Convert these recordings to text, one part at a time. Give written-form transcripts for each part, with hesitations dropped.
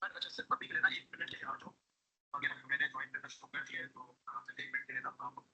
अच्छा सिर्फ अभी के लिए ना 1 मिनट के लिए आ जाओ। मैंने ज्वाइन करना शुरू कर दिया है तो 1 मिनट के लिए ना आप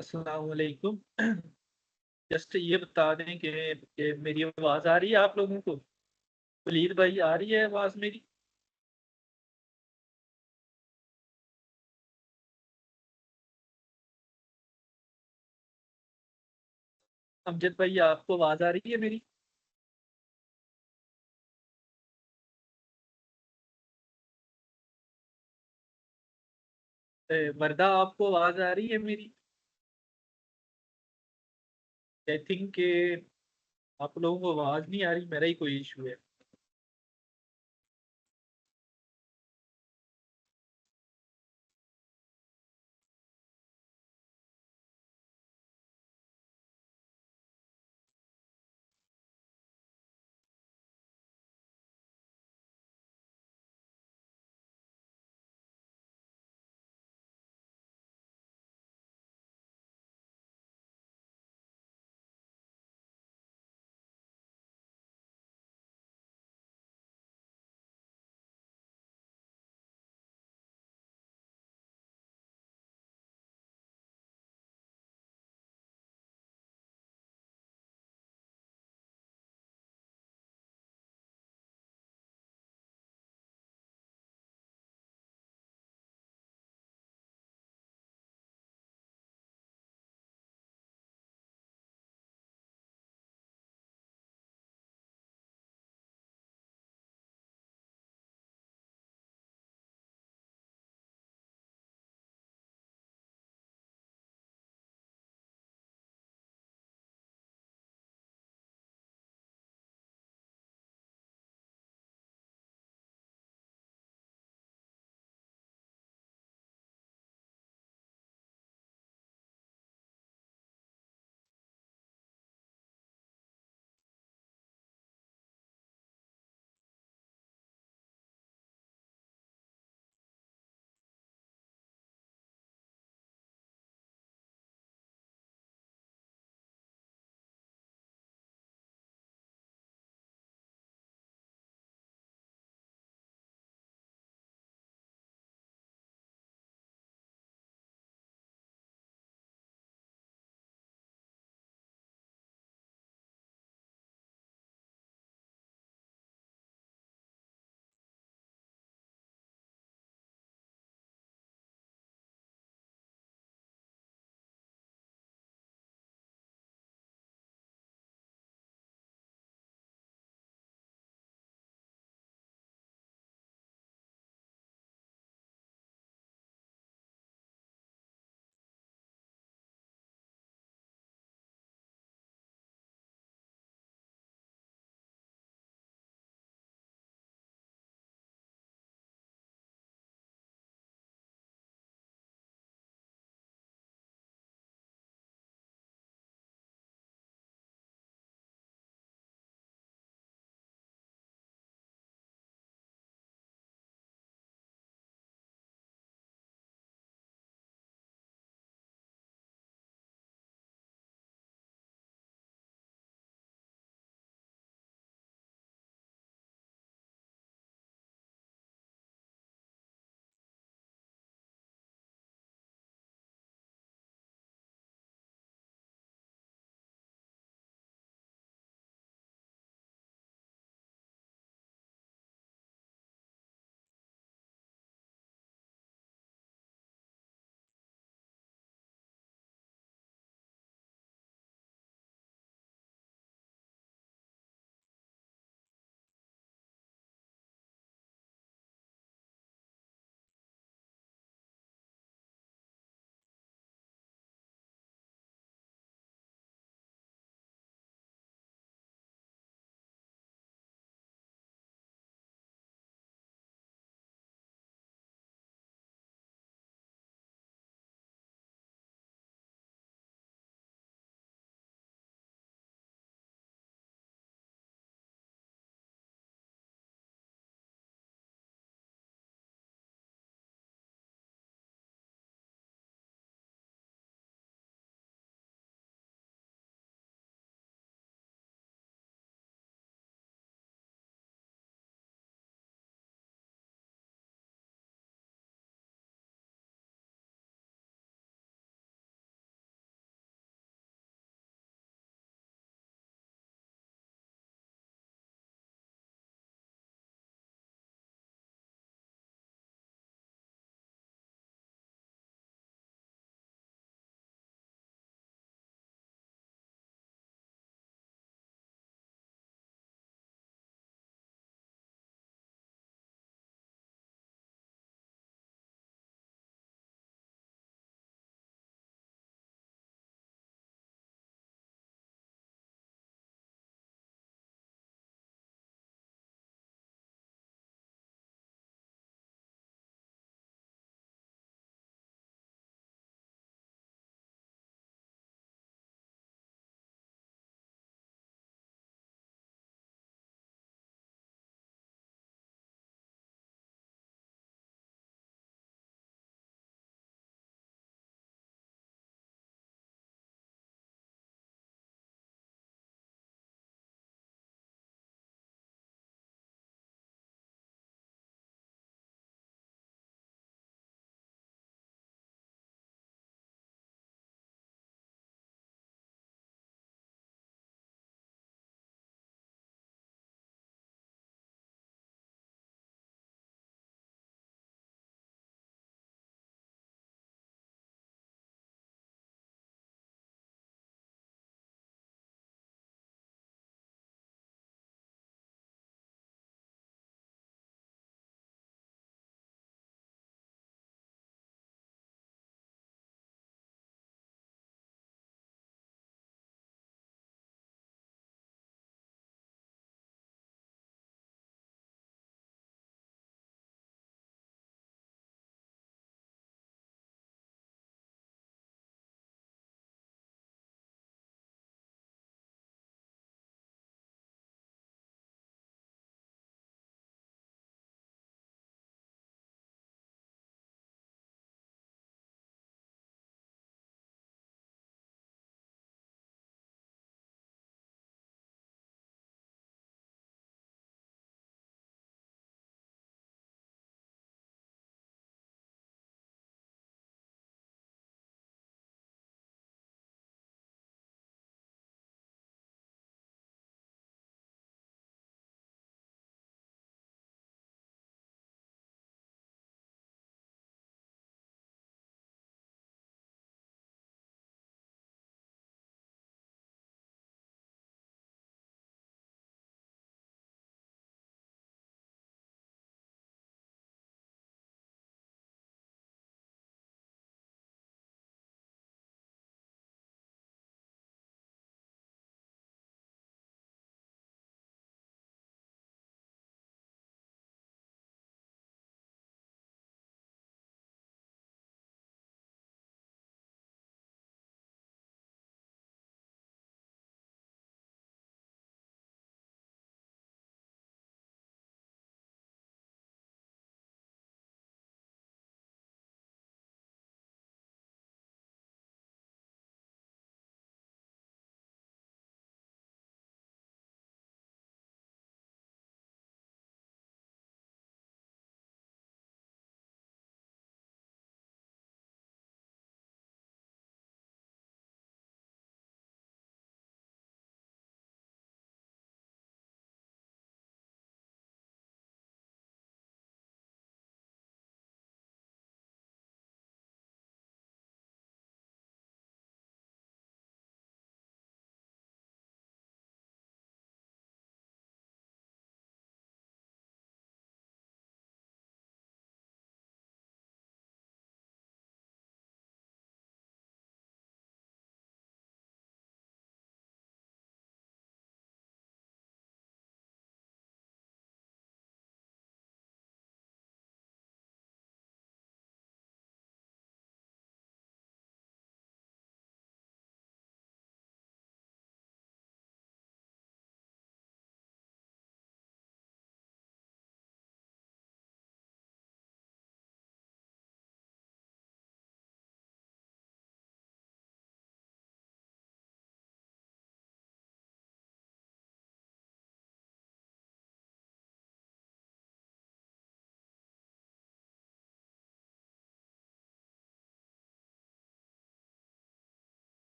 अस्सलाम वालेकुम। जस्ट ये बता दें कि मेरी आवाज़ आ रही है आप लोगों को? वलीद भाई आ रही है आवाज़ मेरी? अमजद भाई आपको आवाज़ आ रही है मेरी? वर्दा आपको आवाज़ आ रही है मेरी? आई थिंक कि आप लोगों को आवाज़ नहीं आ रही, मेरा ही कोई इशू है।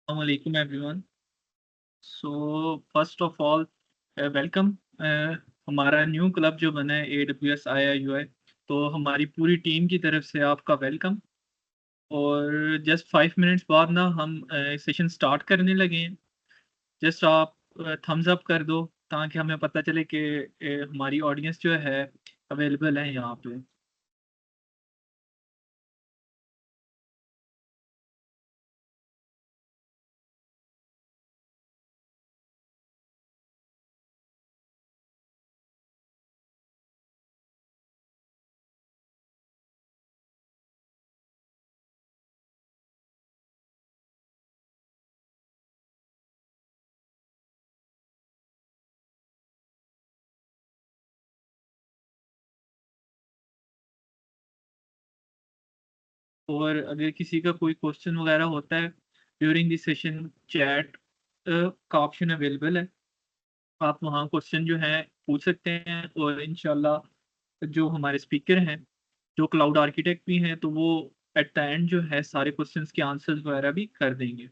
Assalamualaikum everyone. So first of all, welcome. हमारा न्यू क्लब जो बना है AWS IIUI, तो हमारी पूरी टीम की तरफ से आपका वेलकम। और जस्ट 5 मिनट्स बाद ना हम सेशन स्टार्ट करने लगे हैं। जस्ट आप थम्स अप कर दो ताकि हमें पता चले कि हमारी ऑडियंस जो है अवेलेबल है यहाँ पे। और अगर किसी का कोई क्वेश्चन वगैरह होता है ड्यूरिंग दिस सेशन, चैट का ऑप्शन अवेलेबल है। आप वहाँ क्वेश्चन जो है पूछ सकते हैं और इंशाल्लाह जो हमारे स्पीकर हैं जो क्लाउड आर्किटेक्ट भी हैं तो वो एट द एंड जो है सारे क्वेश्चंस के आंसर्स वगैरह भी कर देंगे।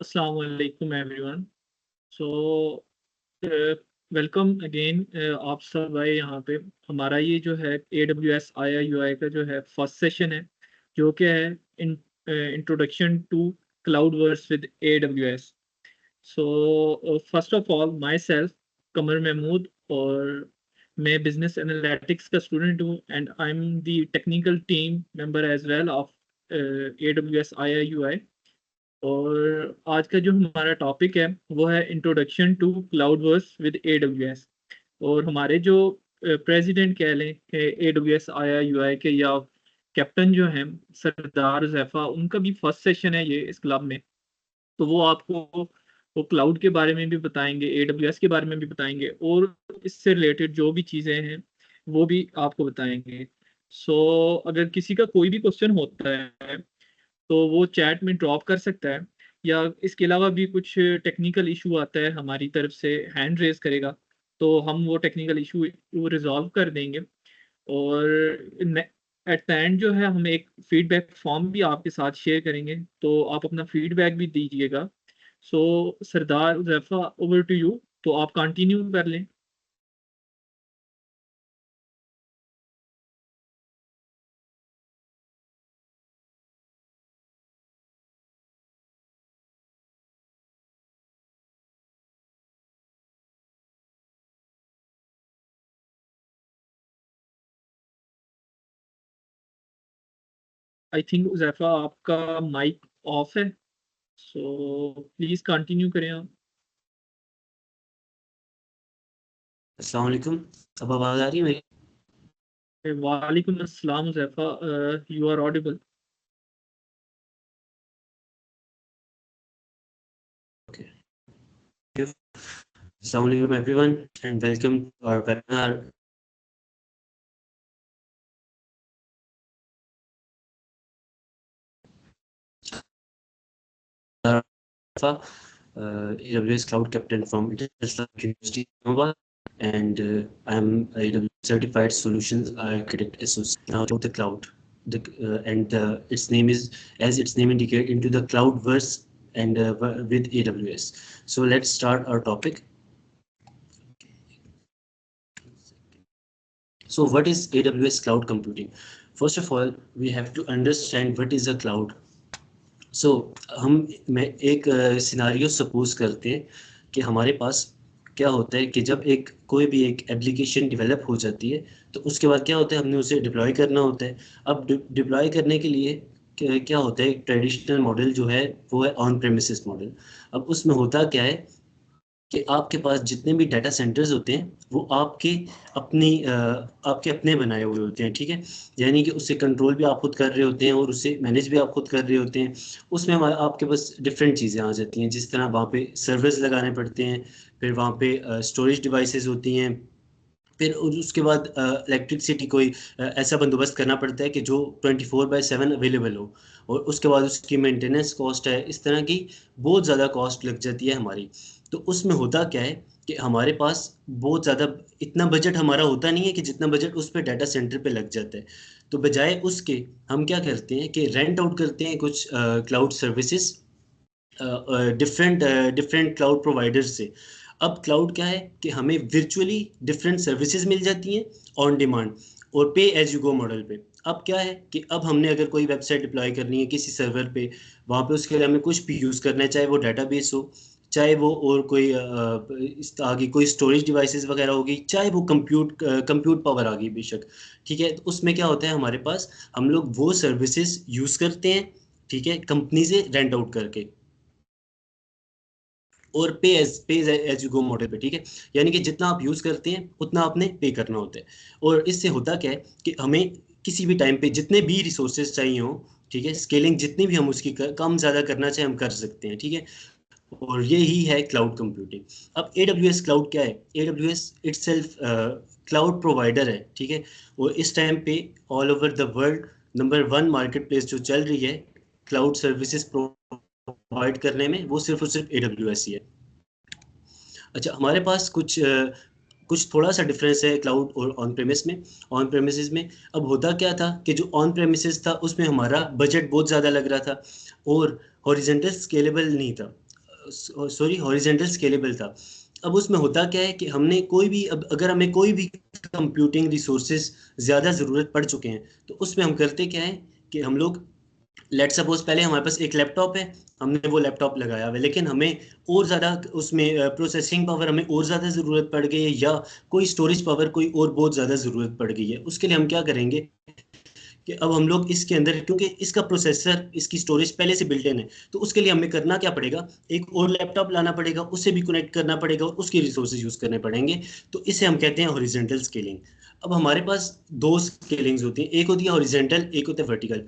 अस्सलाम वालेकुम एवरीवन। सो वेलकम अगेन आप सब आए यहाँ पे। हमारा ये जो है AWS IIUI का जो है फर्स्ट सेशन है जो कि है introduction to cloud verse with AWS। So first of all myself Qamar Mahmood, और मैं बिजनेस एनालिटिक्स का स्टूडेंट हूँ and I am the technical team member as well of AWS IIUI। और आज का जो हमारा टॉपिक है वो है introduction to cloud verse with AWS। और हमारे जो प्रेसिडेंट कह लें कि AWS IIUI के या कैप्टन जो हैं सरदार हुज़ैफा, उनका भी फर्स्ट सेशन है ये इस क्लब में। तो वो आपको वो क्लाउड के बारे में भी बताएंगे, AWS के बारे में भी बताएंगे, और इससे रिलेटेड जो भी चीज़ें हैं वो भी आपको बताएंगे। सो अगर किसी का कोई भी क्वेश्चन होता है तो वो चैट में ड्रॉप कर सकता है, या इसके अलावा भी कुछ टेक्निकल इशू आता है हमारी तरफ से हैंड रेज करेगा, तो हम वो टेक्निकल इशू वो रिजॉल्व कर देंगे। और एट द एंड जो है हम एक फीडबैक फॉर्म भी आपके साथ शेयर करेंगे, तो आप अपना फीडबैक भी दीजिएगा। सो सरदार हुज़ैफा, ओवर टू यू, तो आप कंटिन्यू कर लें। आई थिंक हुज़ैफा आपका माइक ऑफ है, सो प्लीज़ कंटिन्यू करें आप। अस्सलाम वालेकुम। अब आवाज़ आ रही है मेरी? वालेकुम अस्सलाम Huzaifa, you are audible. Assalamu alaikum everyone and welcome to our webinar. AWS Cloud Captain from International University Nova, and I'm AWS Certified Solutions Architect Associate. Now to the cloud, its name is, as its name indicates, into the cloudverse and with AWS. So let's start our topic. So what is AWS cloud computing? First of all, we have to understand what is a cloud. So मैं एक scenario suppose करते हैं कि हमारे पास क्या होता है कि जब कोई भी एक एप्लीकेशन डेवलप हो जाती है तो उसके बाद क्या होता है, हमने उसे डिप्लॉय करना होता है। अब डिप्लॉय करने के लिए क्या होता है, ट्रेडिशनल मॉडल जो है वो है ऑन प्रेमिसेस मॉडल। अब उसमें होता क्या है कि आपके पास जितने भी डाटा सेंटर्स होते हैं वो आपके अपने बनाए हुए होते हैं, ठीक है। यानी कि उससे कंट्रोल भी आप खुद कर रहे होते हैं और उससे मैनेज भी आप खुद कर रहे होते हैं। उसमें आपके पास डिफरेंट चीज़ें आ जाती हैं, जिस तरह वहाँ पे सर्वर्स लगाने पड़ते हैं, फिर वहाँ पे स्टोरेज डिवाइसेस होती हैं, फिर उसके बाद इलेक्ट्रिसिटी कोई ऐसा बंदोबस्त करना पड़ता है कि जो 24/7 अवेलेबल हो, और उसके बाद उसकी मेंटेनेंस कॉस्ट है, इस तरह की बहुत ज़्यादा कॉस्ट लग जाती है हमारी। तो उसमें होता क्या है कि हमारे पास बहुत ज़्यादा इतना बजट हमारा होता नहीं है कि जितना बजट उस पे डाटा सेंटर पे लग जाता है। तो बजाय उसके हम क्या करते हैं कि रेंट आउट करते हैं कुछ cloud services different cloud providers से। अब क्लाउड क्या है कि हमें वर्चुअली डिफरेंट सर्विसेज मिल जाती हैं ऑन डिमांड और पे एज यू गो मॉडल पे। अब क्या है कि अब हमने अगर कोई वेबसाइट डिप्लॉय करनी है किसी सर्वर पे, वहाँ पे उसके लिए हमें कुछ भी यूज़ करना है, चाहे वो डाटाबेस हो, चाहे वो और कोई इस आगे कोई स्टोरेज डिवाइसेस वगैरह होगी, चाहे वो कंप्यूट पावर आ गई बेशक, ठीक है। तो उसमें क्या होता है, हमारे पास हम लोग वो सर्विसेज यूज़ करते हैं, ठीक है, कंपनी से रेंट आउट करके, और पे एज यू गो मॉडल पे, ठीक है। यानी कि जितना आप यूज़ करते हैं उतना आपने पे करना होता है। और इससे होता क्या है कि हमें किसी भी टाइम पे जितने भी रिसोर्सेज चाहिए हो, ठीक है, स्केलिंग जितनी भी हम उसकी कम ज़्यादा करना चाहे हम कर सकते हैं, ठीक है। और ये ही है क्लाउड कंप्यूटिंग। अब AWS क्लाउड क्या है? AWS इटसेल्फ क्लाउड प्रोवाइडर है, ठीक है। और इस टाइम पे all over the world number 1 market place जो चल रही है क्लाउड सर्विसेज प्रोवाइड करने में, वो सिर्फ और सिर्फ AWS ही है। अच्छा, हमारे पास कुछ थोड़ा सा डिफरेंस है क्लाउड और ऑन प्रेमिस में। ऑन प्रेमिसेस में अब होता क्या था कि जो ऑन प्रेमिसेस था उसमें हमारा बजट बहुत ज़्यादा लग रहा था और हॉरिजेंटल स्केलेबल नहीं था, हॉरिजेंटल स्केलेबल था। अब उसमें होता क्या है कि हमने कोई भी, अब अगर हमें कोई भी कंप्यूटिंग रिसोर्सेज ज़्यादा ज़रूरत पड़ चुके हैं तो उसमें हम करते क्या है कि हम लोग, लेट सपोज पहले हमारे पास एक लैपटॉप है, हमने वो लैपटॉप लगाया हुआ है, लेकिन हमें और ज़्यादा उसमें प्रोसेसिंग पावर हमें और ज़्यादा ज़रूरत पड़ गई है, या कोई स्टोरेज पावर कोई और बहुत ज़्यादा ज़रूरत पड़ गई है। उसके लिए हम क्या करेंगे कि अब हम लोग इसके अंदर, क्योंकि इसका प्रोसेसर, इसकी स्टोरेज पहले से बिल्ट इन है, तो उसके लिए हमें करना क्या पड़ेगा, एक और लैपटॉप लाना पड़ेगा, उससे भी कनेक्ट करना पड़ेगा और उसके रिसोर्सेज यूज़ करने पड़ेंगे। तो इसे हम कहते हैं हॉरिजॉन्टल स्केलिंग। अब हमारे पास दो स्केलिंग्स होती हैं, एक होती है हॉरिजेंटल, एक होता है वर्टिकल।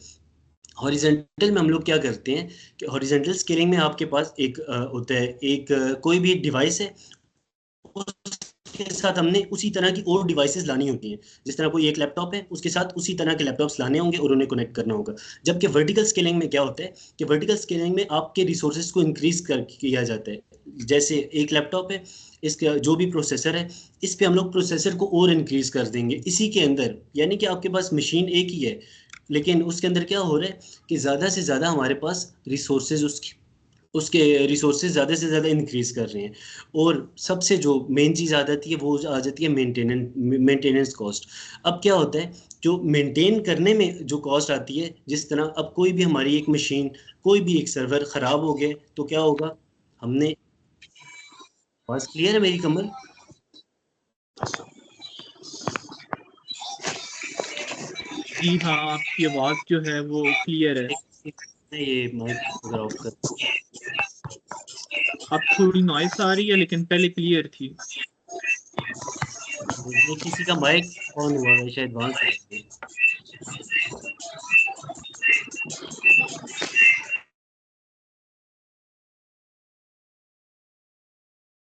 हॉरिजेंटल में हम लोग क्या करते हैं कि हॉरिजेंटल स्केलिंग में आपके पास एक होता है, एक कोई भी डिवाइस है, उसके साथ हमने उसी तरह की और डिवाइसेस लानी होती हैं। जिस तरह कोई एक लैपटॉप है, उसके साथ उसी तरह के लैपटॉप्स लाने होंगे और उन्हें कनेक्ट करना होगा। जबकि वर्टिकल स्केलिंग में क्या होता है कि वर्टिकल स्केलिंग में आपके रिसोर्सेज को इंक्रीज कर किया जाता है। जैसे एक लैपटॉप है, इसका जो भी प्रोसेसर है, इस पे हम लोग प्रोसेसर को और इंक्रीज कर देंगे इसी के अंदर। यानी कि आपके पास मशीन एक ही है, लेकिन उसके अंदर क्या हो रहा है कि ज़्यादा से ज़्यादा हमारे पास रिसोर्सेज उसके रिसोर्सेज ज़्यादा से ज़्यादा इंक्रीज कर रहे हैं। और सबसे जो मेन चीज़ आ जाती है वो आ जाती है मेंटेनेंस कॉस्ट। अब क्या होता है, जो मेंटेन करने में जो कॉस्ट आती है, जिस तरह अब कोई भी हमारी एक मशीन, कोई भी एक सर्वर ख़राब हो गया तो क्या होगा, हमने, आवाज़ क्लियर है मेरी कमल? जी हाँ, आपकी आवाज़ जो है वो क्लियर है। ये माइक अगर ऑफ कर, अब थोड़ी नॉइस आ रही है लेकिन पहले क्लियर थी। ये किसी का माइक ऑन हुआ है शायद, वहां से आ रही है।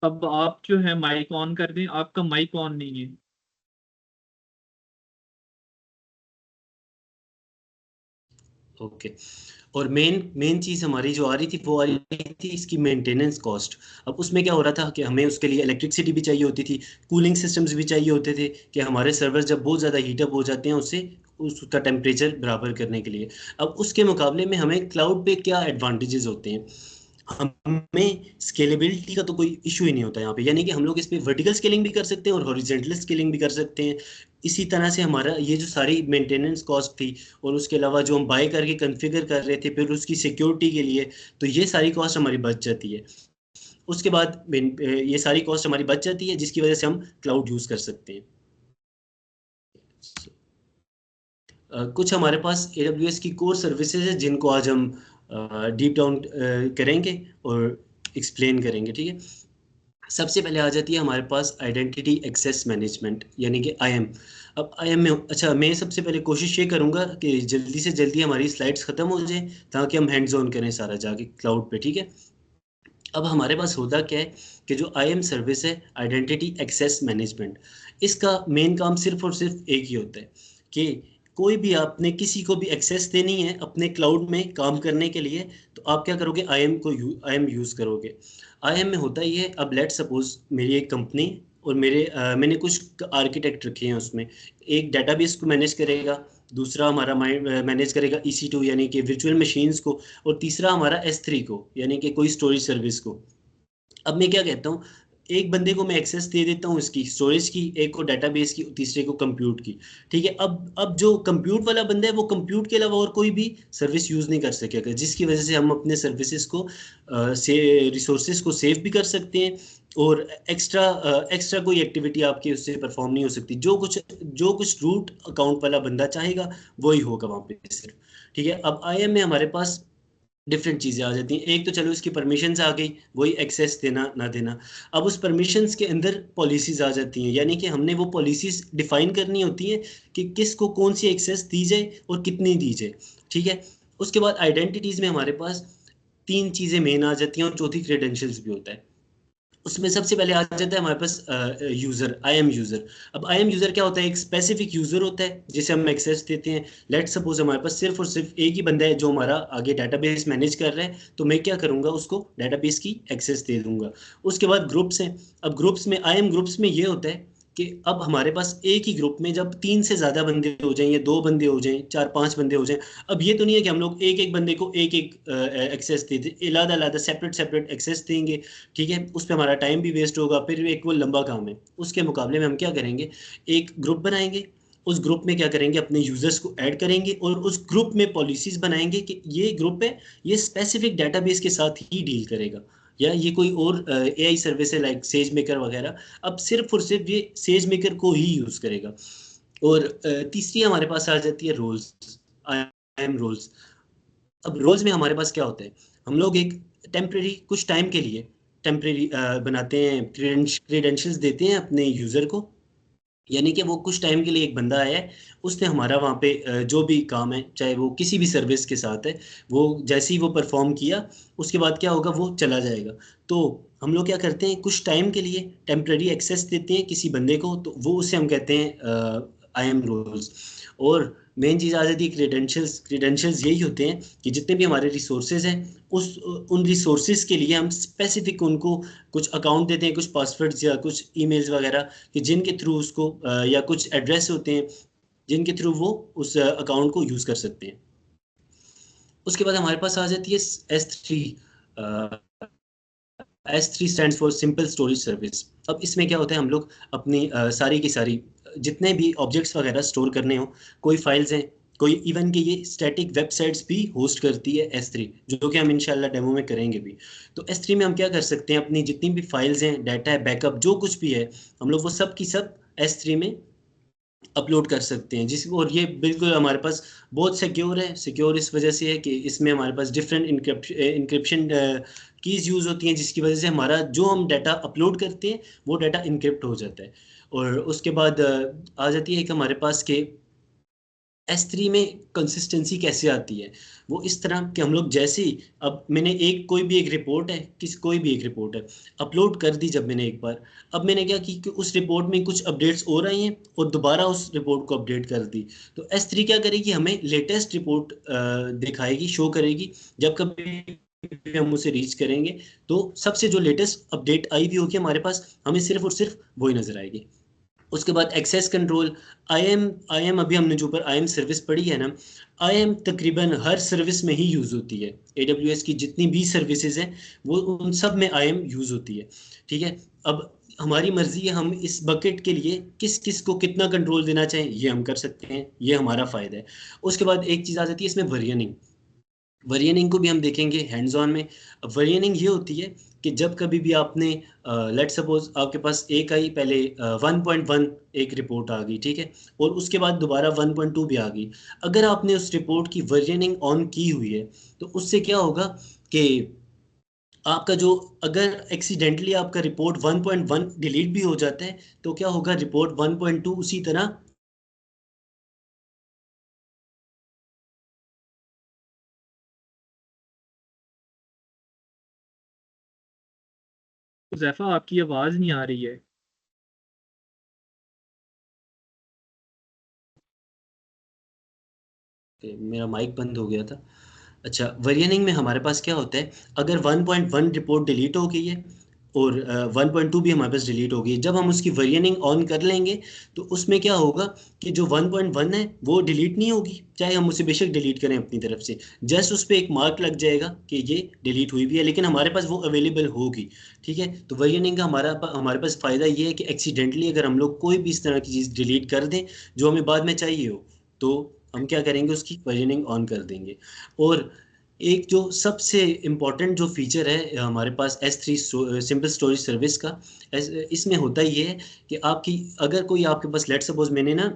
अब आप जो है माइक ऑन कर दें, आपका माइक ऑन नहीं है। ओके। और मेन मेन चीज़ हमारी जो आ रही थी वो आ रही थी इसकी मेंटेनेंस कॉस्ट। अब उसमें क्या हो रहा था कि हमें उसके लिए इलेक्ट्रिसिटी भी चाहिए होती थी, कूलिंग सिस्टम्स भी चाहिए होते थे कि हमारे सर्वर जब बहुत ज़्यादा हीटअप हो जाते हैं उससे उसका टेम्परेचर बराबर करने के लिए। अब उसके मुकाबले में हमें क्लाउड पे क्या एडवांटेजेस होते हैं, हमें स्केलेबिलिटी का तो कोई इशू ही नहीं होता यहाँ पे। यानी कि हम लोग इस पे वर्टिकल स्केलिंग भी कर सकते हैं और हॉरिजॉन्टल स्केलिंग भी कर सकते हैं। इसी तरह से हमारा ये जो सारी मेंटेनेंस कॉस्ट थी और उसके अलावा जो हम बाय करके कॉन्फ़िगर कर रहे थे फिर उसकी सिक्योरिटी के लिए, तो ये सारी कॉस्ट हमारी बच जाती है। उसके बाद ये सारी कॉस्ट हमारी बच जाती है जिसकी वजह से हम क्लाउड यूज़ कर सकते हैं। कुछ हमारे पास AWS की कोर सर्विसेज है जिनको आज हम डीप डाउन करेंगे और एक्सप्लेन करेंगे, ठीक है। सबसे पहले आ जाती है हमारे पास आइडेंटिटी एक्सेस मैनेजमेंट, यानी कि IAM। अब IAM में, अच्छा, मैं सबसे पहले कोशिश ये करूंगा कि जल्दी से जल्दी हमारी स्लाइड्स ख़त्म हो जाए ताकि हम हैंड्स ऑन करें सारा जाके क्लाउड पे, ठीक है। अब हमारे पास होता क्या है कि जो IAM सर्विस है, आइडेंटिटी एक्सेस मैनेजमेंट, इसका मेन काम सिर्फ और सिर्फ एक ही होता है कि कोई भी आपने किसी को भी एक्सेस देनी है अपने क्लाउड में काम करने के लिए, तो आप क्या करोगे, IAM यूज़ करोगे। IAM में होता ही है, अब लेट सपोज मेरी एक कंपनी और मैंने कुछ आर्किटेक्ट रखे हैं उसमें। एक डेटाबेस को मैनेज करेगा, दूसरा हमारा मैनेज करेगा EC2 यानी कि वर्चुअल मशीन्स को, और तीसरा हमारा S3 को यानी कि कोई स्टोरेज सर्विस को। अब मैं क्या कहता हूँ, एक बंदे को मैं एक्सेस दे देता हूँ इसकी स्टोरेज की, एक को डेटाबेस की, तीसरे को कंप्यूट की, ठीक है। अब जो कंप्यूट वाला बंदा है वो कंप्यूट के अलावा और कोई भी सर्विस यूज़ नहीं कर सकेगा, जिसकी वजह से हम अपने सर्विसेज को से रिसोर्सेज को सेव भी कर सकते हैं और एक्स्ट्रा कोई एक्टिविटी आपकी उससे परफॉर्म नहीं हो सकती। जो कुछ रूट अकाउंट वाला बंदा चाहेगा वही होगा वहाँ पे सिर्फ, ठीक है। अब IAM में हमारे पास डिफरेंट चीज़ें आ जाती हैं। एक तो चलो इसकी परमिशंस आ गई, वही एक्सेस देना ना देना। अब उस परमिशंस के अंदर पॉलिसीज आ जाती हैं, यानी कि हमने वो पॉलिसीज डिफाइन करनी होती हैं कि किसको कौन सी एक्सेस दी जाए और कितनी दी जाए, ठीक है। उसके बाद आइडेंटिटीज़ में हमारे पास तीन चीज़ें मेन आ जाती हैं और चौथी क्रेडेंशियल्स भी होता है। उसमें सबसे पहले आ जाता है हमारे पास यूज़र, IAM यूज़र। अब IAM यूज़र क्या होता है, एक स्पेसिफिक यूज़र होता है जिसे हम एक्सेस देते हैं। लेट सपोज हमारे पास सिर्फ और सिर्फ एक ही बंदा है जो हमारा आगे डाटाबेस मैनेज कर रहा है, तो मैं क्या करूँगा, उसको डाटाबेस की एक्सेस दे दूंगा। उसके बाद ग्रुप्स हैं। अब ग्रुप्स में, IAM ग्रुप्स में ये होता है कि अब हमारे पास एक ही ग्रुप में जब 3 से ज़्यादा बंदे हो जाएं या 2 बंदे हो जाएं, 4-5 बंदे हो जाएं, अब ये तो नहीं है कि हम लोग एक एक बंदे को एक एक एक्सेस दे दें, अलग-अलग सेपरेट सेपरेट एक्सेस देंगे, ठीक है। उस पे हमारा टाइम भी वेस्ट होगा, फिर एक वो लंबा काम है। उसके मुकाबले में हम क्या करेंगे, एक ग्रुप बनाएंगे, उस ग्रुप में क्या करेंगे, अपने यूजर्स को ऐड करेंगे और उस ग्रुप में पॉलिसीज बनाएंगे कि ये ग्रुप है, ये स्पेसिफिक डेटाबेस के साथ ही डील करेगा, या ये कोई और AI सर्विस है लाइक सेज मेकर वगैरह, अब सिर्फ और सिर्फ ये सेज मेकर को ही यूज करेगा। और तीसरी हमारे पास आ जाती है रोल्स, IAM रोल्स। अब रोल्स में हमारे पास क्या होता है, हम लोग एक टेम्परेरी कुछ टाइम के लिए टेम्परेरी बनाते हैं, क्रेडेंशियल्स देते हैं अपने यूज़र को, यानी कि वो कुछ टाइम के लिए एक बंदा आया है, उसने हमारा वहाँ पे जो भी काम है, चाहे वो किसी भी सर्विस के साथ है, वो जैसे ही वो परफॉर्म किया, उसके बाद क्या होगा, वो चला जाएगा। तो हम लोग क्या करते हैं, कुछ टाइम के लिए टेम्पररी एक्सेस देते हैं किसी बंदे को, तो वो उसे हम कहते हैं IAM रोल्स। और मेन चीज़ आ जाती है क्रेडेंशियल्स। क्रेडेंशियल्स यही होते हैं कि जितने भी हमारे रिसोर्सेज हैं, उन रिसोर्सेज के लिए हम स्पेसिफिक उनको कुछ अकाउंट देते हैं, कुछ पासवर्ड्स या कुछ ईमेल्स वगैरह, कि जिनके थ्रू उसको या कुछ एड्रेस होते हैं जिनके थ्रू वो उस अकाउंट को यूज़ कर सकते हैं। उसके बाद हमारे पास आ जाती है S3। S3 stands for simple storage service. अब इसमें क्या होता है, हम लोग अपनी सारी की सारी जितने भी ऑब्जेक्ट्स वगैरह स्टोर करने हो, कोई फाइल्स हैं, कोई इवन के ये स्टैटिक वेबसाइट्स भी होस्ट करती है S3, जो कि हम इंशाल्लाह डेमो में करेंगे भी। तो S3 में हम क्या कर सकते हैं, अपनी जितनी भी फाइल्स हैं, डाटा है, बैकअप जो कुछ भी है, हम लोग वो सब की सब S3 में अपलोड कर सकते हैं। जिस और ये बिल्कुल हमारे पास बहुत सिक्योर है। सिक्योर इस वजह से है कि इसमें हमारे पास डिफरेंट इनक्रिप्शन कीज़ यूज़ होती हैं, जिसकी वजह से हमारा जो हम डाटा अपलोड करते हैं वो डाटा इनक्रिप्ट हो जाता है। और उसके बाद आ जाती है कि हमारे पास के S3 में कंसिस्टेंसी कैसे आती है। वो इस तरह कि हम लोग जैसे ही, अब मैंने कोई भी एक रिपोर्ट है, कोई भी एक रिपोर्ट है, अपलोड कर दी जब मैंने एक बार, अब मैंने क्या की कि उस रिपोर्ट में कुछ अपडेट्स हो रही हैं और दोबारा उस रिपोर्ट को अपडेट कर दी, तो S3 क्या करेगी, हमें लेटेस्ट रिपोर्ट दिखाएगी, शो करेगी। जब कभी भी हम उसे रीच करेंगे, तो सबसे जो लेटेस्ट अपडेट आई हुई होगी हमारे पास, हमें सिर्फ और सिर्फ वही नजर आएगी। उसके बाद एक्सेस कंट्रोल। आई एम अभी हमने जो ऊपर आई एम सर्विस पढ़ी है ना, आई एम तकरीबन हर सर्विस में ही यूज़ होती है। AWS की जितनी भी सर्विसेज हैं, वो उन सब में आई एम यूज़ होती है। ठीक है। अब हमारी मर्जी है, हम इस बकेट के लिए किस किस को कितना कंट्रोल देना चाहें, ये हम कर सकते हैं, ये हमारा फ़ायदा है। उसके बाद एक चीज़ आ जाती है इसमें, वर्जनिंग। वर्जनिंग को भी हम देखेंगे हैंड्स ऑन में। अब वर्जनिंग ये होती है कि जब कभी भी आपने लेट सपोज आपके पास एक आई, पहले 1.1 एक रिपोर्ट आ गई, ठीक है, और उसके बाद दोबारा 1.2 भी आ गई। अगर आपने उस रिपोर्ट की वर्जनिंग ऑन की हुई है, तो उससे क्या होगा कि आपका जो, अगर एक्सीडेंटली आपका रिपोर्ट 1.1 डिलीट भी हो जाता है, तो क्या होगा, रिपोर्ट 1.2 उसी तरह हुज़ैफा, आपकी आवाज़ नहीं आ रही है। मेरा माइक बंद हो गया था। अच्छा, वर्जनिंग में हमारे पास क्या होता है, अगर 1.1 रिपोर्ट डिलीट हो गई है और 1.2 भी हमारे पास डिलीट हो गई है, जब हम उसकी वर्जनिंग ऑन कर लेंगे, तो उसमें क्या होगा कि जो 1.1 है वो डिलीट नहीं होगी, चाहे हम उसे बेशक डिलीट करें अपनी तरफ से, जस्ट उस पर एक मार्क लग जाएगा कि ये डिलीट हुई भी है, लेकिन हमारे पास वो अवेलेबल होगी। ठीक है। तो वर्जनिंग का हमारे पास फ़ायदा ये है कि एक्सीडेंटली अगर हम लोग कोई भी इस तरह की चीज़ डिलीट कर दें जो हमें बाद में चाहिए हो, तो हम क्या करेंगे, उसकी वर्जनिंग ऑन कर देंगे। और एक जो सबसे इम्पोर्टेंट जो फीचर है हमारे पास S3 सिंपल स्टोरेज सर्विस का, इसमें होता ये है कि आपकी, अगर कोई आपके पास, लेट सपोज मैंने ना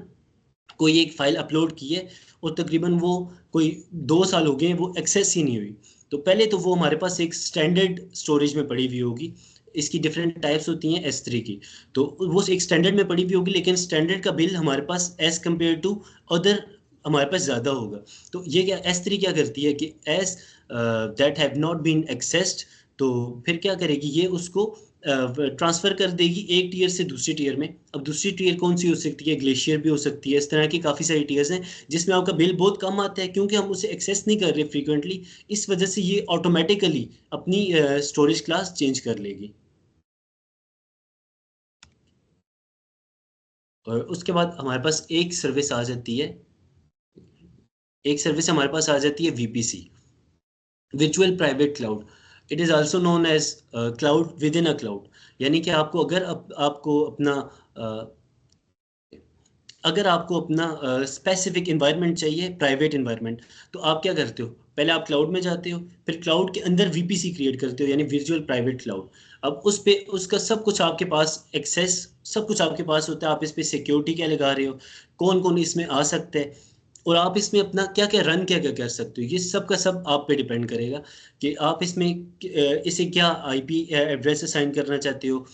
कोई एक फाइल अपलोड की है और तकरीबन वो कोई 2 साल हो गए वो एक्सेस ही नहीं हुई, तो पहले तो वो हमारे पास एक स्टैंडर्ड स्टोरेज में पड़ी हुई होगी। इसकी डिफरेंट टाइप्स होती हैं S3 की, तो वो एक स्टैंडर्ड में पड़ी हुई होगी, लेकिन स्टैंडर्ड का बिल हमारे पास एज कम्पेयर टू अदर हमारे पास ज़्यादा होगा। तो ये क्या, S3 क्या करती है कि as that have not been accessed, तो फिर क्या करेगी, ये उसको ट्रांसफ़र कर देगी एक टीयर से दूसरी टीयर में। अब दूसरी टीयर कौन सी हो सकती है, ग्लेशियर भी हो सकती है, इस तरह की काफ़ी सारी टीयर्स हैं जिसमें आपका बिल बहुत कम आता है, क्योंकि हम उसे एक्सेस नहीं कर रहे फ्रीक्वेंटली। इस वजह से ये ऑटोमेटिकली अपनी स्टोरेज क्लास चेंज कर लेगी। और उसके बाद हमारे पास एक सर्विस आ जाती है, एक सर्विस हमारे पास आ जाती है VPC, virtual private cloud. It is also known as cloud within a cloud. यानी कि आपको अगर आपको अपना अगर आपको अपना स्पेसिफिक इन्वायरमेंट चाहिए, प्राइवेट इन्वायरमेंट, तो आप क्या करते हो, पहले आप क्लाउड में जाते हो, फिर क्लाउड के अंदर VPC क्रिएट करते हो, यानी वर्चुअल प्राइवेट क्लाउड। अब उस पे उसका सब कुछ आपके पास एक्सेस, सब कुछ आपके पास होता है। आप इस पे सिक्योरिटी क्या लगा रहे हो, कौन कौन इसमें आ सकता है, और आप इसमें अपना क्या क्या रन क्या क्या कर सकते हो, ये सब का सब आप पे डिपेंड करेगा कि आप इसमें इसे क्या IP एड्रेस असाइन करना चाहते हो,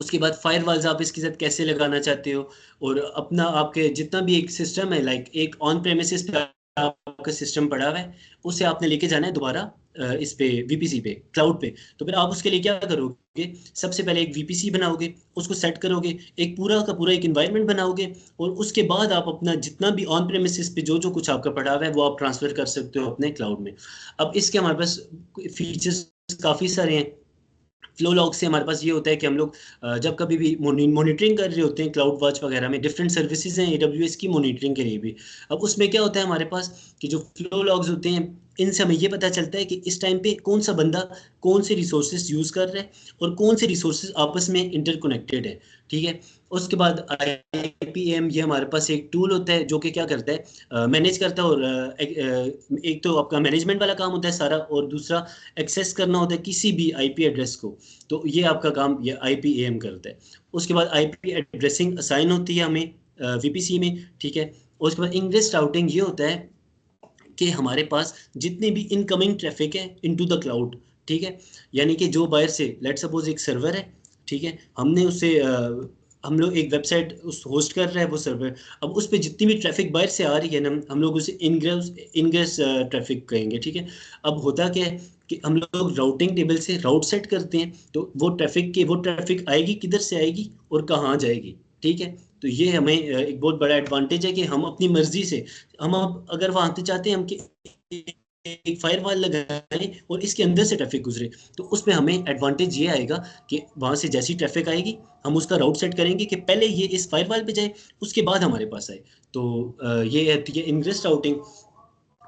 उसके बाद फायरवॉल्स आप इसके साथ कैसे लगाना चाहते हो, और अपना आपके जितना भी एक सिस्टम है, लाइक एक ऑन प्रेमिसेस पे आपका सिस्टम पड़ा हुआ है, उसे आपने लेके जाना है दोबारा इस पे वीपीसी पे, क्लाउड पे। तो फिर आप उसके लिए क्या करोगे, सबसे पहले एक वीपीसी बनाओगे, उसको सेट करोगे, एक पूरा का पूरा एक इन्वायरमेंट बनाओगे, और उसके बाद आप अपना जितना भी ऑन प्रेमिसेस पे जो जो कुछ आपका पड़ा हुआ है वो आप ट्रांसफर कर सकते हो अपने क्लाउड में। अब इसके हमारे पास फीचर्स काफ़ी सारे हैं। फ्लो लॉग से हमारे पास ये होता है कि हम लोग जब कभी भी मॉनिटरिंग कर रहे होते हैं क्लाउड वॉच वगैरह में, डिफरेंट सर्विसेज हैं AWS की मॉनिटरिंग के लिए भी। अब उसमें क्या होता है हमारे पास कि जो फ्लो लॉग्स होते हैं, इनसे हमें ये पता चलता है कि इस टाइम पे कौन सा बंदा कौन से रिसोर्सेज यूज़ कर रहा है और कौन से रिसोर्सेज आपस में इंटरकनेक्टेड है, ठीक है। उसके बाद IPM, ये हमारे पास एक टूल होता है जो कि क्या करता है, मैनेज करता है, और एक तो आपका मैनेजमेंट वाला काम होता है सारा, और दूसरा एक्सेस करना होता है किसी भी IP एड्रेस को। तो ये आपका काम ये IPAM करता है। उसके बाद IP एड्रेसिंग असाइन होती है हमें VPC में, ठीक है। और उसके बाद इंग्रेस राउटिंग ये होता है कि हमारे पास जितने भी इनकमिंग ट्रैफिक है इनटू द क्लाउड, ठीक है। यानी कि जो बाहर से, लेट सपोज एक सर्वर है, ठीक है, हमने उसे हम लोग एक वेबसाइट उस होस्ट कर रहे हैं वो सर्वर, अब उस पर जितनी भी ट्रैफिक बाहर से आ रही है ना, हम लोग उसे इनग्रेस ट्रैफिक कहेंगे, ठीक है। अब होता क्या है कि हम लोग राउटिंग टेबल से राउट सेट करते हैं, तो वो ट्रैफिक आएगी किधर से आएगी और कहाँ जाएगी, ठीक है। तो ये हमें एक बहुत बड़ा एडवांटेज है कि हम अपनी मर्जी से, हम अब अगर वहां आते चाहते हैं हम कि एक फायरवॉल लगाएं और इसके अंदर से ट्रैफिक गुजरे, तो उसमें हमें एडवांटेज ये आएगा कि वहां से जैसी ट्रैफिक आएगी हम उसका राउट सेट करेंगे कि पहले ये इस फायरवॉल पे जाए, उसके बाद हमारे पास आए। तो ये है ये इनग्रेस राउटिंग।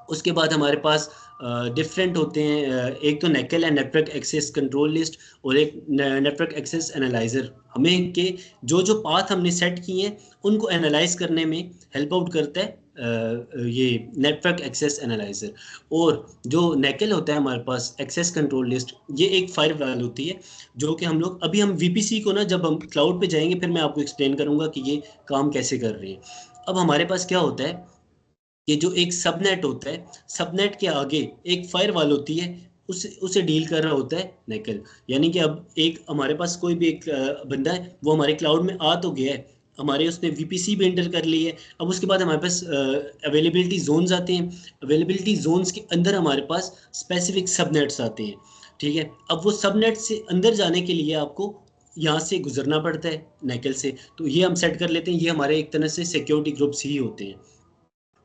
उसके बाद हमारे पास डिफरेंट होते हैं, एक तो नेकल है, नेटवर्क एक्सेस कंट्रोल लिस्ट, और एक नेटवर्क एक्सेस एनालाइजर, हमें के जो जो पाथ हमने सेट किए हैं उनको एनालाइज करने में हेल्प आउट करता है ये नेटवर्क एक्सेस एनालाइजर। और जो नेकल होता है हमारे पास एक्सेस कंट्रोल लिस्ट, ये एक फायरवॉल होती है जो कि हम लोग अभी हम VPC को ना जब हम क्लाउड पे जाएंगे फिर मैं आपको एक्सप्लेन करूंगा कि ये काम कैसे कर रही है। अब हमारे पास क्या होता है, ये जो एक सबनेट होता है, सबनेट के आगे एक फायरवॉल होती है, उसे डील कर रहा होता है नेकल। यानी कि अब एक हमारे पास कोई भी एक बंदा है, वो हमारे क्लाउड में आ तो गया है, हमारे उसने VPC भी एंटर कर ली है। अब उसके बाद हमारे पास अवेलेबिलिटी जोन्स आते हैं, अवेलेबिलिटी जोन्स के अंदर हमारे पास स्पेसिफिक सबनेट्स आते हैं, ठीक है। अब वो सबनेट से अंदर जाने के लिए आपको यहाँ से गुजरना पड़ता है नेकल से, तो ये हम सेट कर लेते हैं, ये हमारे एक तरह से सिक्योरिटी ग्रुप्स ही होते हैं।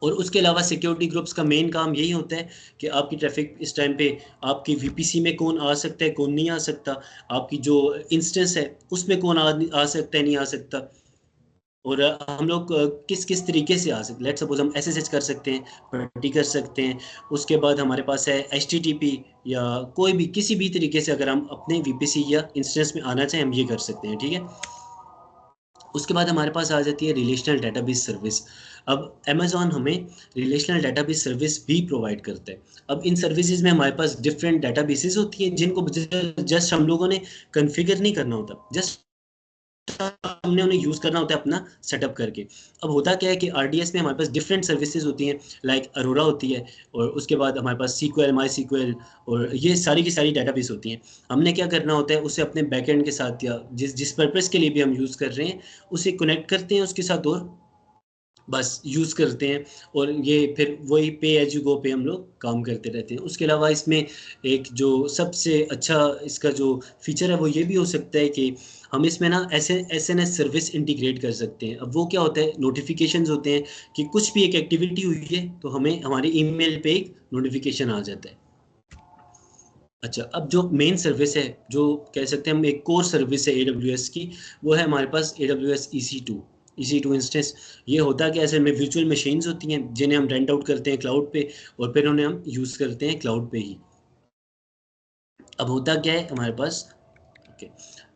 और उसके अलावा सिक्योरिटी ग्रुप्स का मेन काम यही होता है कि आपकी ट्रैफिक इस टाइम पे आपकी VPC में कौन आ सकता है कौन नहीं आ सकता, आपकी जो इंस्टेंस है उसमें कौन आ सकता है नहीं आ सकता, और हम लोग किस किस तरीके से आ सकते, लेट सपोज हम SSH कर सकते हैं, पट्टी कर सकते हैं। उसके बाद हमारे पास है HTTP, या कोई भी किसी भी तरीके से अगर हम अपने VPC या इंस्टेंस में आना चाहें हम ये कर सकते हैं, ठीक है। उसके बाद हमारे पास आ जाती है रिलेशनल डेटाबेस सर्विस। अब अमेजोन हमें रिलेशनल डेटाबेस सर्विस भी प्रोवाइड करता है। अब इन सर्विसेज में हमारे पास डिफरेंट डेटाबेसेस होती हैं जिनको जस्ट हम लोगों ने कॉन्फ़िगर नहीं करना होता, जस्ट हमने उन्हें यूज़ करना होता है अपना सेटअप करके। अब होता क्या है कि RDS में हमारे पास डिफरेंट सर्विसेज होती हैं, लाइक अरोरा होती है, और उसके बाद हमारे पास SQL, MySQL, और ये सारी की सारी डेटाबेस होती हैं। हमने क्या करना होता है, उसे अपने बैकएंड के साथ या जिस जिस पर्पज़ के लिए भी हम यूज़ कर रहे हैं उसे कनेक्ट करते हैं उसके साथ, और बस यूज़ करते हैं, और ये फिर वही पे एज यू गो पे हम लोग काम करते रहते हैं। उसके अलावा इसमें एक जो सबसे अच्छा इसका जो फीचर है वो ये भी हो सकता है कि हम इसमें ना SNS सर्विस इंटीग्रेट कर सकते हैं। अब वो क्या होता है, नोटिफिकेशंस होते हैं कि कुछ भी एक एक्टिविटी हुई है तो हमें हमारे ईमेल पे एक नोटिफिकेशन आ जाता है। अच्छा, अब जो मेन सर्विस है, जो कह सकते हैं हम एक कोर सर्विस है AWS की, वो है हमारे पास AWS EC2 इंस्टेंस। ये होता है कि ऐसे में वर्चुअल मशीन्स होती हैं जिन्हें हम रेंट आउट करते हैं क्लाउड पे, और फिर उन्हें हम यूज़ करते हैं क्लाउड पे ही। अब होता क्या है हमारे पास, ओके,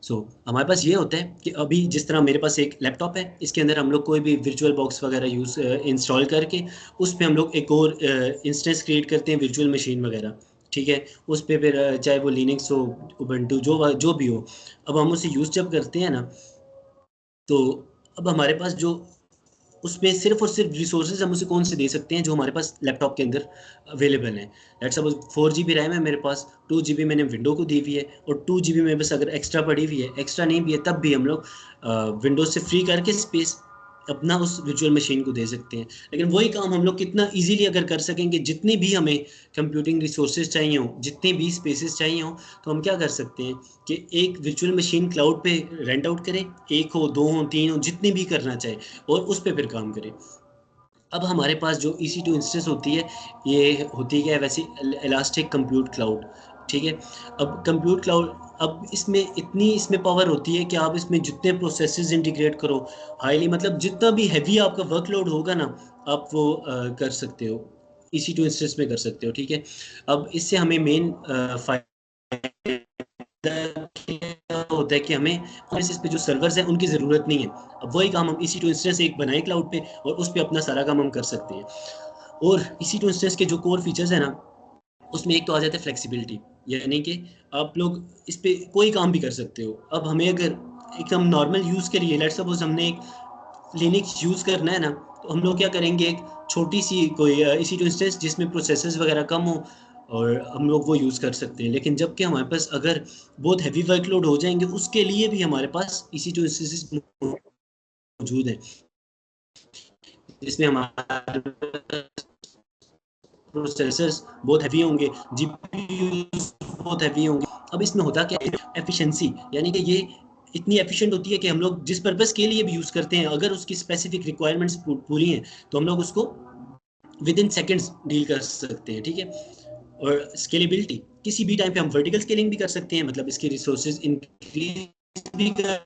सो हमारे पास ये होता है कि अभी जिस तरह मेरे पास एक लैपटॉप है, इसके अंदर हम लोग कोई भी वर्चुअल बॉक्स वगैरह इंस्टॉल करके उस पर हम लोग एक और इंस्टेंस क्रिएट करते हैं वर्चुअल मशीन वगैरह, ठीक है। उस पर फिर चाहे वो लिनक्स हो, उबंटू, जो भी हो, अब हम उसे यूज़ जब करते हैं ना, तो अब हमारे पास जो उसमें सिर्फ और सिर्फ रिसोर्सेज हम उसे कौन से दे सकते हैं जो हमारे पास लैपटॉप के अंदर अवेलेबल हैं। लेट्स सपोज 4 GB रैम है मेरे पास, 2 GB मैंने विंडो को दी हुई है और 2 GB में बस अगर एक्स्ट्रा पड़ी हुई है, एक्स्ट्रा नहीं भी है, तब भी हम लोग विंडोज से फ्री करके स्पेस अपना उस वर्चुअल मशीन को दे सकते हैं। लेकिन वही काम हम लोग कितना इजीली अगर कर सकेंगे, जितनी भी हमें कंप्यूटिंग रिसोर्सेज चाहिए हों, जितने भी स्पेसेस चाहिए हों, तो हम क्या कर सकते हैं कि एक वर्चुअल मशीन क्लाउड पे रेंट आउट करें, 1 हो, 2 हो, 3 हो, जितनी भी करना चाहे, और उस पे फिर काम करें। अब हमारे पास जो EC2 इंस्टेंस होती है, ये होती है वैसे इलास्टिक कंप्यूट क्लाउड, ठीक है। अब कंप्यूट क्लाउड, अब इसमें इतनी इसमें पावर होती है कि आप इसमें जितने प्रोसेसेस इंटीग्रेट करो, हाईली मतलब जितना भी हैवी आपका वर्कलोड होगा ना, आप वो कर सकते हो, EC2 इंस्टेंस में कर सकते हो, ठीक है। अब इससे हमें मेन होता है कि हमें इस पे जो सर्वर्स हैं उनकी ज़रूरत नहीं है। अब वही काम हम EC2 इंस्टेंस एक बनाए क्लाउड पे और उस पे अपना सारा काम हम कर सकते हैं। और EC2 इंस्टेंस के जो कोर फीचर्स हैं ना, उसमें एक तो आ जाता है फ्लेक्सिबिलिटी, यानी कि आप लोग इस पे कोई काम भी कर सकते हो। अब हमें अगर एकदम नॉर्मल यूज़ के लिए, लेट्स सपोज हमने एक लिनक्स यूज़ करना है ना, तो हम लोग क्या करेंगे, एक छोटी सी कोई EC2 इंस्टेंस जिसमें प्रोसेसर्स वगैरह कम हो, और हम लोग वो यूज़ कर सकते हैं। लेकिन जबकि हमारे पास अगर बहुत हैवी वर्कलोड हो जाएंगे, उसके लिए भी हमारे पास EC2 इंस्टेंसेस मौजूद हैं, जिसमें हमारे प्रोसेसर्स बहुत हैवी होंगे, जीपीयूज़ बहुत हैवी होंगे। अब इसमें होता क्या है, एफिशिएंसी, यानी कि ये इतनी एफिशिएंट होती है कि हम लोग जिस पर्पस के लिए भी यूज़ करते हैं, अगर उसकी स्पेसिफिक रिक्वायरमेंट्स पूरी हैं, तो हम लोग उसको विद इन सेकेंड्स डील कर सकते हैं, ठीक है। और स्केलेबिलिटी, किसी भी टाइम पे हम वर्टिकल स्केलिंग भी कर सकते हैं, मतलब इसके रिसोर्सेज इंक्रीज भी कर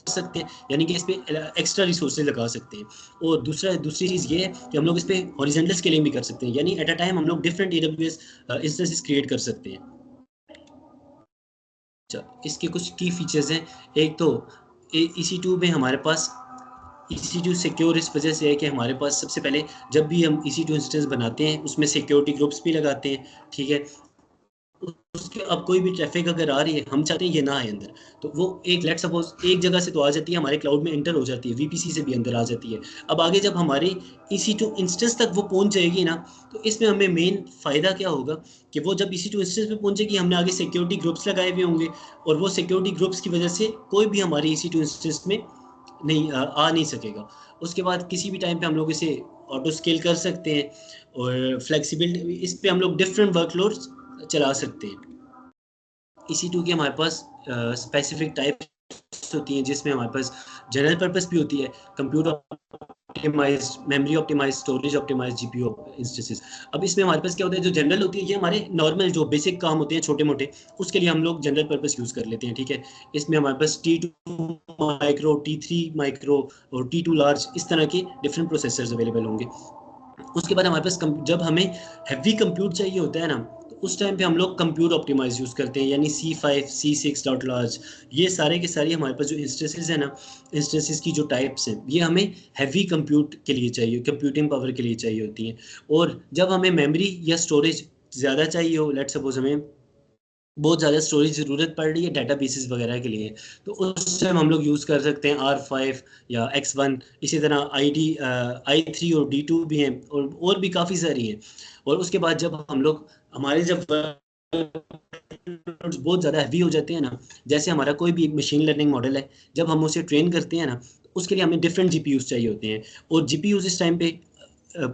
सकते हैं, यानी कि इस पे एक्स्ट्रा रिसोर्सेज लगा सकते हैं। और दूसरी चीज़ ये है कि हम लोग इस पे हॉरिजॉन्टल स्केलिंग भी कर सकते हैं, यानी एट अ टाइम हम लोग डिफरेंट AWS इंस्टेंसेस क्रिएट कर सकते हैं। इसके कुछ की फीचर्स हैं। एक तो EC2 में हमारे पास EC2 सिक्योर इस वजह से है कि हमारे पास सबसे पहले जब भी हम EC2 इंस्टेंस बनाते हैं, उसमें सिक्योरिटी ग्रुप्स भी लगाते हैं, ठीक है। उसके अब कोई भी ट्रैफिक अगर आ रही है, हम चाहते हैं ये ना आए अंदर, तो वो एक लेट सपोज एक जगह से तो आ जाती है, हमारे क्लाउड में एंटर हो जाती है, VPC से भी अंदर आ जाती है। अब आगे जब हमारे EC2 इंस्टेंस तक वो पहुंच जाएगी ना, तो इसमें हमें मेन फ़ायदा क्या होगा कि वो जब EC2 इंस्टेंस पे पहुंचेगी, हमने आगे सिक्योरिटी ग्रुप्स लगाए हुए होंगे, और वो सिक्योरिटी ग्रुप्स की वजह से कोई भी हमारे EC2 इंस्टेंस में नहीं आ नहीं सकेगा। उसके बाद किसी भी टाइम पे हम लोग इसे ऑटो स्केल कर सकते हैं, और फ्लेक्सिबिलिटी, इस पे हम लोग डिफरेंट वर्कलोड्स चला सकते हैं। EC2 की हमारे पास स्पेसिफिक टाइप्स होती हैं, जिसमें हमारे पास जनरल पर्पस भी होती है, computer optimized, memory optimized, storage optimized, GPU instances. अब इसमें हमारे पास क्या होता है, जो जनरल होती है, ये हमारे नॉर्मल जो बेसिक काम होते हैं छोटे मोटे, उसके लिए हम लोग जनरल पर्पस यूज़ कर लेते हैं, ठीक है। इसमें हमारे पास T2 माइक्रो, T3 माइक्रो और T2 लार्ज, इस तरह के डिफरेंट प्रोसेसर्स अवेलेबल होंगे। उसके बाद हमारे पास जब हमें हैवी कंप्यूट चाहिए होता है ना, तो उस टाइम पे हम लोग कंप्यूट ऑप्टिमाइज यूज़ करते हैं, यानी C5 C6 डॉट लार्ज, ये सारे के सारी हमारे पास जो इंस्टेंसेस है ना, इंस्टेंसेस की जो टाइप्स हैं, ये हमें हैवी कंप्यूट के लिए चाहिए, कंप्यूटिंग पावर के लिए चाहिए होती हैं। और जब हमें मेमोरी या स्टोरेज ज़्यादा चाहिए हो, लेट्स सपोज हमें बहुत ज़्यादा स्टोरेज ज़रूरत पड़ रही है डाटा बेसिस वगैरह के लिए, तो उस टाइम हम लोग यूज़ कर सकते हैं R5 या X1। इसी तरह I3 और D2 भी हैं, और भी काफ़ी सारी हैं। और उसके बाद जब हम लोग हमारे जब बहुत ज़्यादा हैवी हो जाते हैं ना, जैसे हमारा कोई भी मशीन लर्निंग मॉडल है, जब हम उसे ट्रेन करते हैं ना, तो उसके लिए हमें डिफरेंट GPUs चाहिए होते हैं। और GPUs इस टाइम पे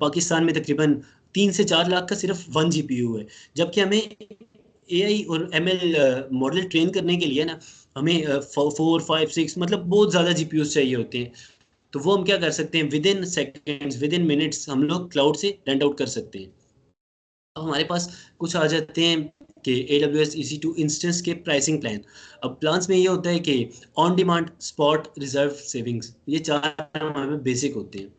पाकिस्तान में तकरीबन 3 से 4 लाख का सिर्फ 1 GPU है, जबकि हमें AI और ML मॉडल ट्रेन करने के लिए ना, हमें 4 5 6 मतलब बहुत ज़्यादा GPUs चाहिए होते हैं। तो वो हम क्या कर सकते हैं, with in seconds, with in minutes हम लोग क्लाउड से रेंट आउट कर सकते हैं। अब हमारे पास कुछ आ जाते हैं कि AWS EC2 इंस्टेंस के प्राइसिंग प्लान। अब प्लान्स में ये होता है कि on demand, spot, reserve, savings, ये 4 हमारे बेसिक होते हैं।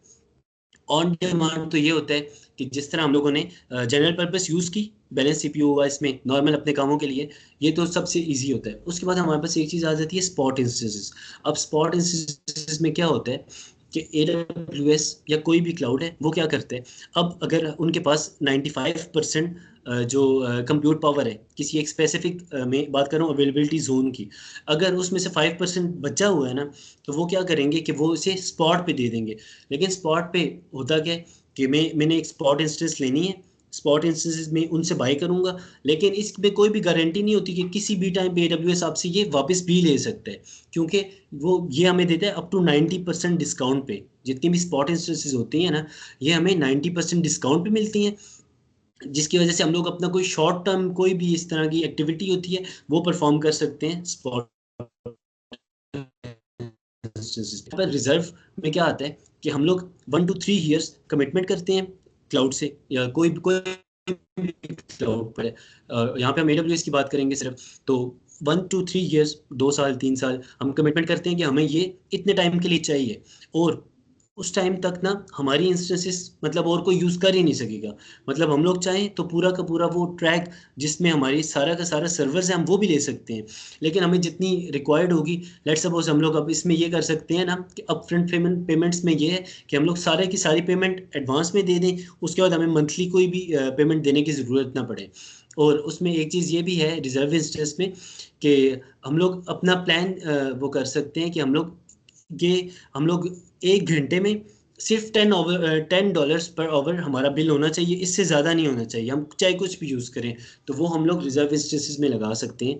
ऑन डिमांड तो ये होता है कि जिस तरह हम लोगों ने जनरल पर्पस यूज़ की, बैलेंस CPU हुआ इसमें नॉर्मल अपने कामों के लिए, ये तो सबसे इजी होता है। उसके बाद हमारे पास एक चीज़ आ जाती है स्पॉट इंस्टेंसेस। अब स्पॉट इंस्टेंसेस में क्या होता है कि AWS या कोई भी क्लाउड है, वो क्या करते हैं, अब अगर उनके पास 95% जो कंप्यूट पावर है किसी एक स्पेसिफिक में बात कर रहा हूँ अवेलेबिलिटी जोन की, अगर उसमें से 5% बचा हुआ है ना, तो वो क्या करेंगे कि वो इसे स्पॉट पे दे देंगे। लेकिन स्पॉट पे होता क्या है कि मैंने एक स्पॉट इंस्टेंस लेनी है, स्पॉट इंस्टेंसेस में उनसे बाय करूंगा, लेकिन इसमें कोई भी गारंटी नहीं होती कि किसी भी टाइम पे AWS आपसे ये वापस भी ले सकता है, क्योंकि वो ये हमें देता है अप टू 90% डिस्काउंट पे। जितनी भी स्पॉट इंस्टेंसेस होती हैं ना, ये हमें 90% डिस्काउंट पे मिलती हैं, जिसकी वजह से हम लोग अपना कोई शॉर्ट टर्म कोई भी इस तरह की एक्टिविटी होती है वो परफॉर्म कर सकते हैं स्पॉट। पर रिजर्व में क्या आता है कि हम लोग 1 to 3 years कमिटमेंट करते हैं क्लाउड से, या कोई क्लाउड पर यहाँ पे हम AWS की बात करेंगे सिर्फ, तो 1 to 3 years 2 साल 3 साल हम कमिटमेंट करते हैं कि हमें ये इतने टाइम के लिए चाहिए, और उस टाइम तक ना हमारी इंस्टेंसेस मतलब और कोई यूज़ कर ही नहीं सकेगा। मतलब हम लोग चाहें तो पूरा का पूरा वो ट्रैक जिसमें हमारी सारा का सारा सर्वर्स है हम वो भी ले सकते हैं, लेकिन हमें जितनी रिक्वायर्ड होगी, लेट्स सपोज हम लोग अब इसमें ये कर सकते हैं ना कि अपफ्रंट पेमेंट्स में ये है कि हम लोग सारे की सारी पेमेंट एडवांस में दे दें, उसके बाद हमें मंथली कोई भी पेमेंट देने की ज़रूरत ना पड़े। और उसमें एक चीज़ ये भी है रिजर्व इंस्टेंस में कि हम लोग अपना प्लान वो कर सकते हैं कि हम लोग 1 घंटे में सिर्फ $10 पर आवर हमारा बिल होना चाहिए, इससे ज़्यादा नहीं होना चाहिए, हम चाहे कुछ भी यूज़ करें, तो वो हम लोग रिजर्व इंस्टेंसेस में लगा सकते हैं।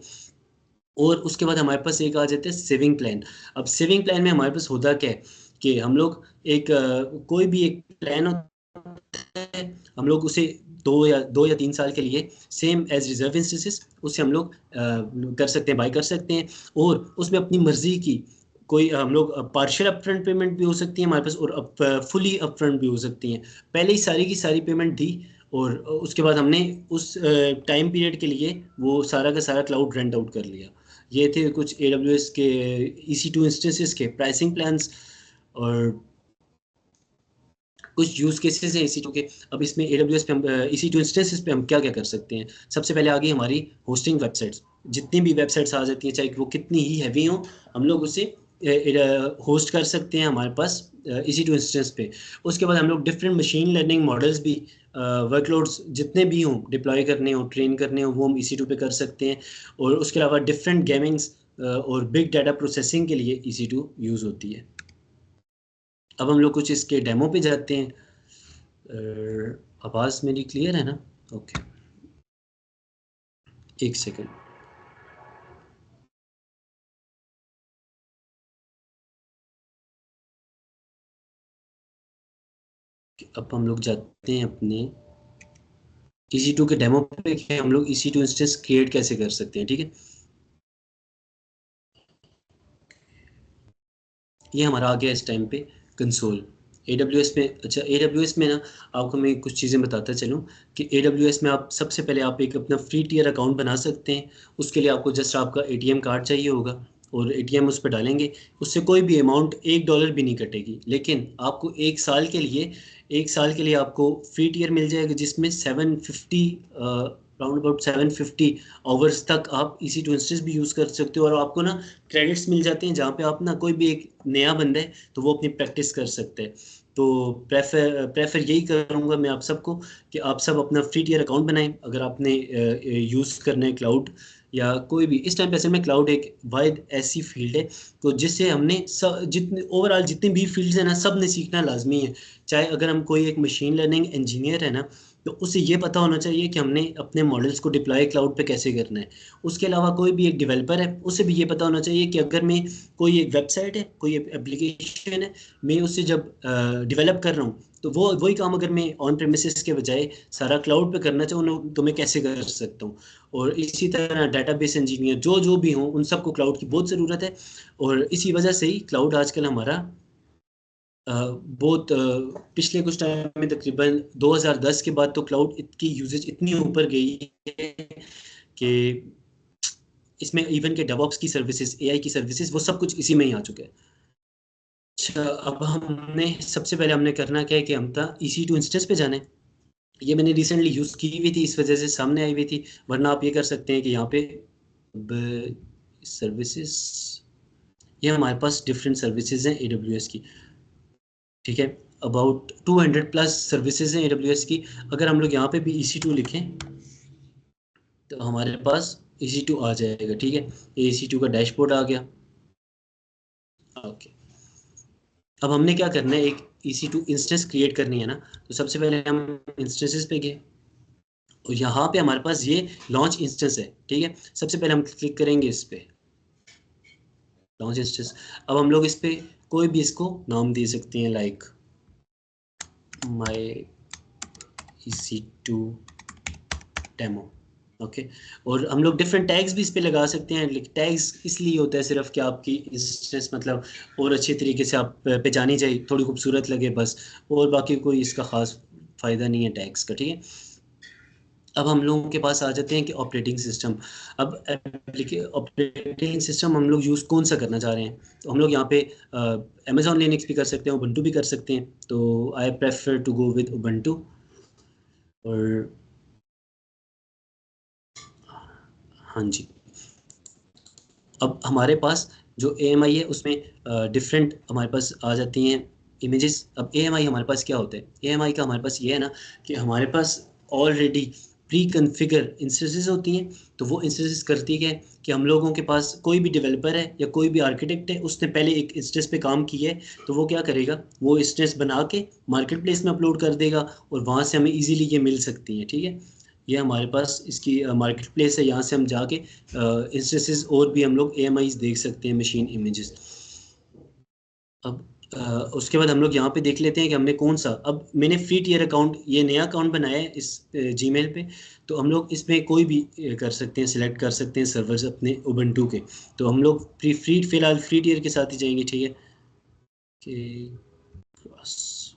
और उसके बाद हमारे पास एक आ जाता है सेविंग प्लान। अब सेविंग प्लान में हमारे पास होता क्या है कि हम लोग कोई भी एक प्लान होता है, हम लोग उसे 2 या 3 साल के लिए सेम एज रिजर्व इंस्टेंसेस उसे हम लोग कर सकते हैं, बाय कर सकते हैं, और उसमें अपनी मर्जी की कोई हम लोग पार्शियल अपफ्रंट पेमेंट भी हो सकती है हमारे पास, और फुली अपफ्रंट भी हो सकती हैं। पहले ही सारी की सारी पेमेंट दी, और उसके बाद हमने उस टाइम पीरियड के लिए वो सारा का सारा क्लाउड रेंट आउट कर लिया। ये थे कुछ AWS के EC2 इंस्टेंसेस के प्राइसिंग प्लान्स, और कुछ यूज केसेस हैं EC2 के। अब इसमें AWS पे हम EC2 इंस्टेंसेस पे हम क्या क्या कर सकते हैं। सबसे पहले आ गई हमारी होस्टिंग वेबसाइट्स। जितनी भी वेबसाइट्स आ जाती हैं, चाहे वो कितनी ही हैवी हो, हम लोग उसे होस्ट कर सकते हैं हमारे पास EC2 इंस्टेंस पे। उसके बाद हम लोग डिफरेंट मशीन लर्निंग मॉडल्स भी वर्कलोड्स जितने भी हों, डिप्लॉय करने हो, ट्रेन करने हो, वो हम EC2 पे कर सकते हैं। और उसके अलावा डिफरेंट गेमिंग्स और बिग डाटा प्रोसेसिंग के लिए EC2 यूज़ होती है। अब हम लोग कुछ इसके डेमो पे जाते हैं। आवाज़ मेरी क्लियर है ना? ओके, एक सेकंड। अब हम लोग जाते हैं अपने EC2 के डेमो पे कि हम लोग EC2 इंस्टेंस क्रिएट कैसे कर सकते हैं। ठीक है, ये हमारा आ गया इस टाइम पे कंसोल AWS में। अच्छा, AWS में ना आपको मैं कुछ चीज़ें बताता चलूँ कि AWS में आप सबसे पहले आप एक अपना फ्री टियर अकाउंट बना सकते हैं। उसके लिए आपको जस्ट आपका ATM कार्ड चाहिए होगा, और ATM उस पर डालेंगे, उससे कोई भी अमाउंट $1 भी नहीं कटेगी। लेकिन आपको 1 साल के लिए आपको फ्री टियर मिल जाएगा, जिसमें 750 राउंड अबाउट 750 आवर्स तक आप EC2 इंस्टेंस भी यूज़ कर सकते हो, और आपको ना क्रेडिट्स मिल जाते हैं, जहाँ पे आप ना कोई भी एक नया बंदा है तो वो अपनी प्रैक्टिस कर सकते हैं। तो प्रेफर यही करूँगा मैं आप सबको कि आप सब अपना फ्री टियर अकाउंट बनाएं, अगर आपने यूज़ करना है क्लाउड या कोई भी। इस टाइम पे असल में क्लाउड एक वाइड ऐसी फील्ड है तो जिससे हमने जितने ओवरऑल जितनी भी फील्ड्स हैं ना, सब ने सीखना लाजमी है। चाहे अगर हम कोई एक मशीन लर्निंग इंजीनियर है ना, तो उसे ये पता होना चाहिए कि हमने अपने मॉडल्स को डिप्लॉय क्लाउड पे कैसे करना है। उसके अलावा कोई भी एक डेवलपर है, उसे भी ये पता होना चाहिए कि अगर मैं कोई एक वेबसाइट है, कोई एक एप्लीकेशन है, मैं उसे जब डेवलप कर रहा हूँ, तो वो वही काम अगर मैं ऑन प्रेमिसेस के बजाय सारा क्लाउड पे करना चाहूँ तो मैं कैसे कर सकता हूँ। और इसी तरह डाटाबेस इंजीनियर जो भी हों, उन सबको क्लाउड की बहुत ज़रूरत है। और इसी वजह से ही क्लाउड आजकल हमारा बहुत पिछले कुछ टाइम में तकरीबन 2010 के बाद तो क्लाउड की यूजेज इतनी ऊपर गई है कि इसमें इवन के डेवऑप्स की सर्विसेज, AI की सर्विसेज, वो सब कुछ इसी में ही आ चुके हैं। अच्छा, अब सबसे पहले हमने करना क्या है कि हम था EC2 इंस्टेंस पे जाना है। ये मैंने रिसेंटली यूज़ की हुई थी, इस वजह से सामने आई हुई थी, वरना आप ये कर सकते हैं कि यहाँ पे सर्विसेज, ये हमारे पास डिफरेंट सर्विसेज हैं AWS की। ठीक है, अबाउट 200 प्लस सर्विसेज हैं AWS की। अगर हम लोग यहाँ पे भी EC2 लिखें तो हमारे पास EC2 आ जाएगा, ठीक है। EC2 का डैशबोर्ड आ गया। ओके, अब हमने क्या करना है, एक EC2 इंस्टेंस क्रिएट करनी है ना। तो सबसे पहले हम इंस्टेंसेस पे गए और यहाँ पे हमारे पास ये लॉन्च इंस्टेंस है, ठीक है। सबसे पहले हम क्लिक करेंगे इस पे लॉन्च इंस्टेंस। अब हम लोग इस पे कोई भी इसको नाम दे सकते हैं, like my EC2 demo. Okay, और हम लोग डिफरेंट टैग्स भी इस पे लगा सकते हैं। टैग्स इसलिए होता है सिर्फ कि आपकी इंस्टेंस मतलब और अच्छे तरीके से आप पहचानी जाए, थोड़ी खूबसूरत लगे बस, और बाकी कोई इसका ख़ास फ़ायदा नहीं है टैग्स का, ठीक है। अब हम लोगों के पास आ जाते हैं कि ऑपरेटिंग सिस्टम। अब ऑपरेटिंग सिस्टम हम लोग यूज़ कौन सा करना चाह रहे हैं, तो हम लोग यहाँ पे अमेजॉन लिनक्स भी कर सकते हैं, उबंटू भी कर सकते हैं। तो I prefer to go with Ubuntu. और हाँ जी, अब हमारे पास जो AMI है उसमें डिफरेंट हमारे पास आ जाती हैं इमेजेस। अब AMI हमारे पास क्या होता है, AMI का हमारे पास ये है ना कि हमारे पास ऑलरेडी प्री कन्फिगर इंस्टेंसेस होती हैं। तो वो इंस्टेंसेस करती है कि हम लोगों के पास कोई भी डेवलपर है या कोई भी आर्किटेक्ट है, उसने पहले एक इंस्टेंस पे काम किया है, तो वो क्या करेगा, वो इंस्टेंस बना के मार्केट प्लेस में अपलोड कर देगा और वहाँ से हमें इजीली ये मिल सकती हैं, ठीक है। ये हमारे पास इसकी मार्केट प्लेस है, यहाँ से हम जाके इंस्टेंसेस और भी हम लोग AMIs देख सकते हैं, मशीन इमेजेस। अब उसके बाद हम लोग यहाँ पे देख लेते हैं कि हमने कौन सा, अब मैंने फ्री टियर अकाउंट, ये नया अकाउंट बनाया है इस जीमेल पे। तो हम लोग इसमें कोई भी कर सकते हैं, सिलेक्ट कर सकते हैं सर्वर्स अपने उबंटू के। तो हम लोग फिलहाल फ्री टियर के साथ ही जाएंगे, ठीक है। कि बस,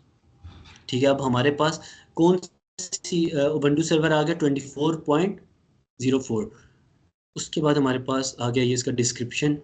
ठीक है। अब हमारे पास कौन सी उबंटू सर्वर आ गया, 24.04। उसके बाद हमारे पास आ गया ये इसका डिस्क्रिप्शन।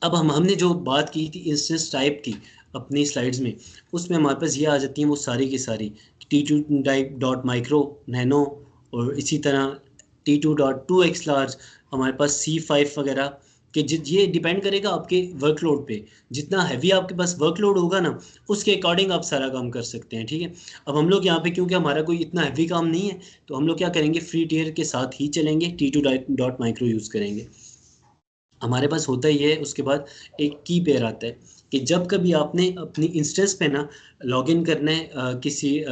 अब हमने जो बात की थी इंस्टेंस टाइप की अपनी स्लाइड्स में, उसमें हमारे पास ये आ जाती हैं वो सारी की सारी T2 type dot micro nano, और इसी तरह T2.2x लार्ज, हमारे पास C5 वगैरह कि ये डिपेंड करेगा आपके वर्कलोड पे। जितना हैवी आपके पास वर्कलोड होगा ना, उसके अकॉर्डिंग आप सारा काम कर सकते हैं, ठीक है। अब हम लोग यहाँ पे क्योंकि हमारा कोई इतना हैवी काम नहीं है, तो हम लोग क्या करेंगे, फ्री टियर के साथ ही चलेंगे, T2.माइक्रो यूज़ करेंगे। हमारे पास होता ही है। उसके बाद एक की पेयर आता है कि जब कभी आपने अपनी इंस्टेंस पे ना लॉगिन करना है किसी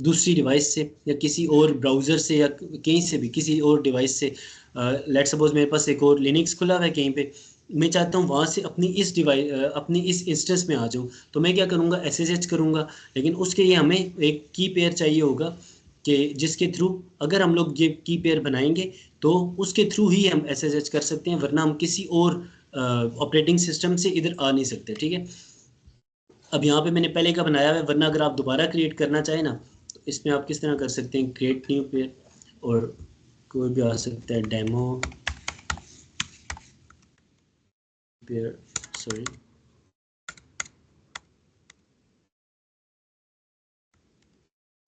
दूसरी डिवाइस से या किसी और ब्राउज़र से या कहीं से भी किसी और डिवाइस से, लेट्स सपोज मेरे पास एक और लिनक्स खुला हुआ है कहीं पे, मैं चाहता हूँ वहाँ से अपनी इस डिवाइस अपनी इस इंस्टेंस में आ जाऊँ, तो मैं क्या करूँगा, SSH करूँगा। लेकिन उसके लिए हमें एक की पेयर चाहिए होगा कि जिसके थ्रू अगर हम लोग ये की पेयर बनाएंगे तो उसके थ्रू ही हम SSH कर सकते हैं, वरना हम किसी और ऑपरेटिंग सिस्टम से इधर आ नहीं सकते, ठीक है। अब यहाँ पे मैंने पहले का बनाया हुआ है, वरना अगर आप दोबारा क्रिएट करना चाहें ना, तो इसमें आप किस तरह कर सकते हैं, क्रिएट न्यू पेयर, और कोई भी आ सकता है डेमो पेयर, सॉरी,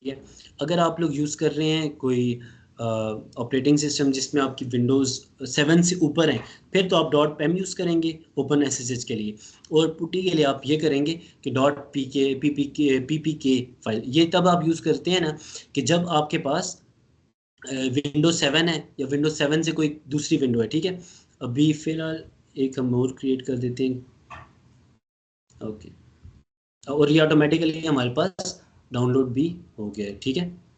ठीक है। अगर आप लोग यूज़ कर रहे हैं कोई ऑपरेटिंग सिस्टम जिसमें आपकी विंडोज़ 7 से ऊपर है, फिर तो आप .pem यूज़ करेंगे ओपन SSH के लिए, और पुटी के लिए आप ये करेंगे कि .ppk फाइल। ये तब आप यूज़ करते हैं ना कि जब आपके पास विंडोज 7 है या विंडोज 7 से कोई दूसरी विंडो है, ठीक है। अभी फ़िलहाल एक हम और क्रिएट कर देते हैं, ओके, और ये ऑटोमेटिकली हमारे पास डाउनलोड भी हो गया है, ठीक है।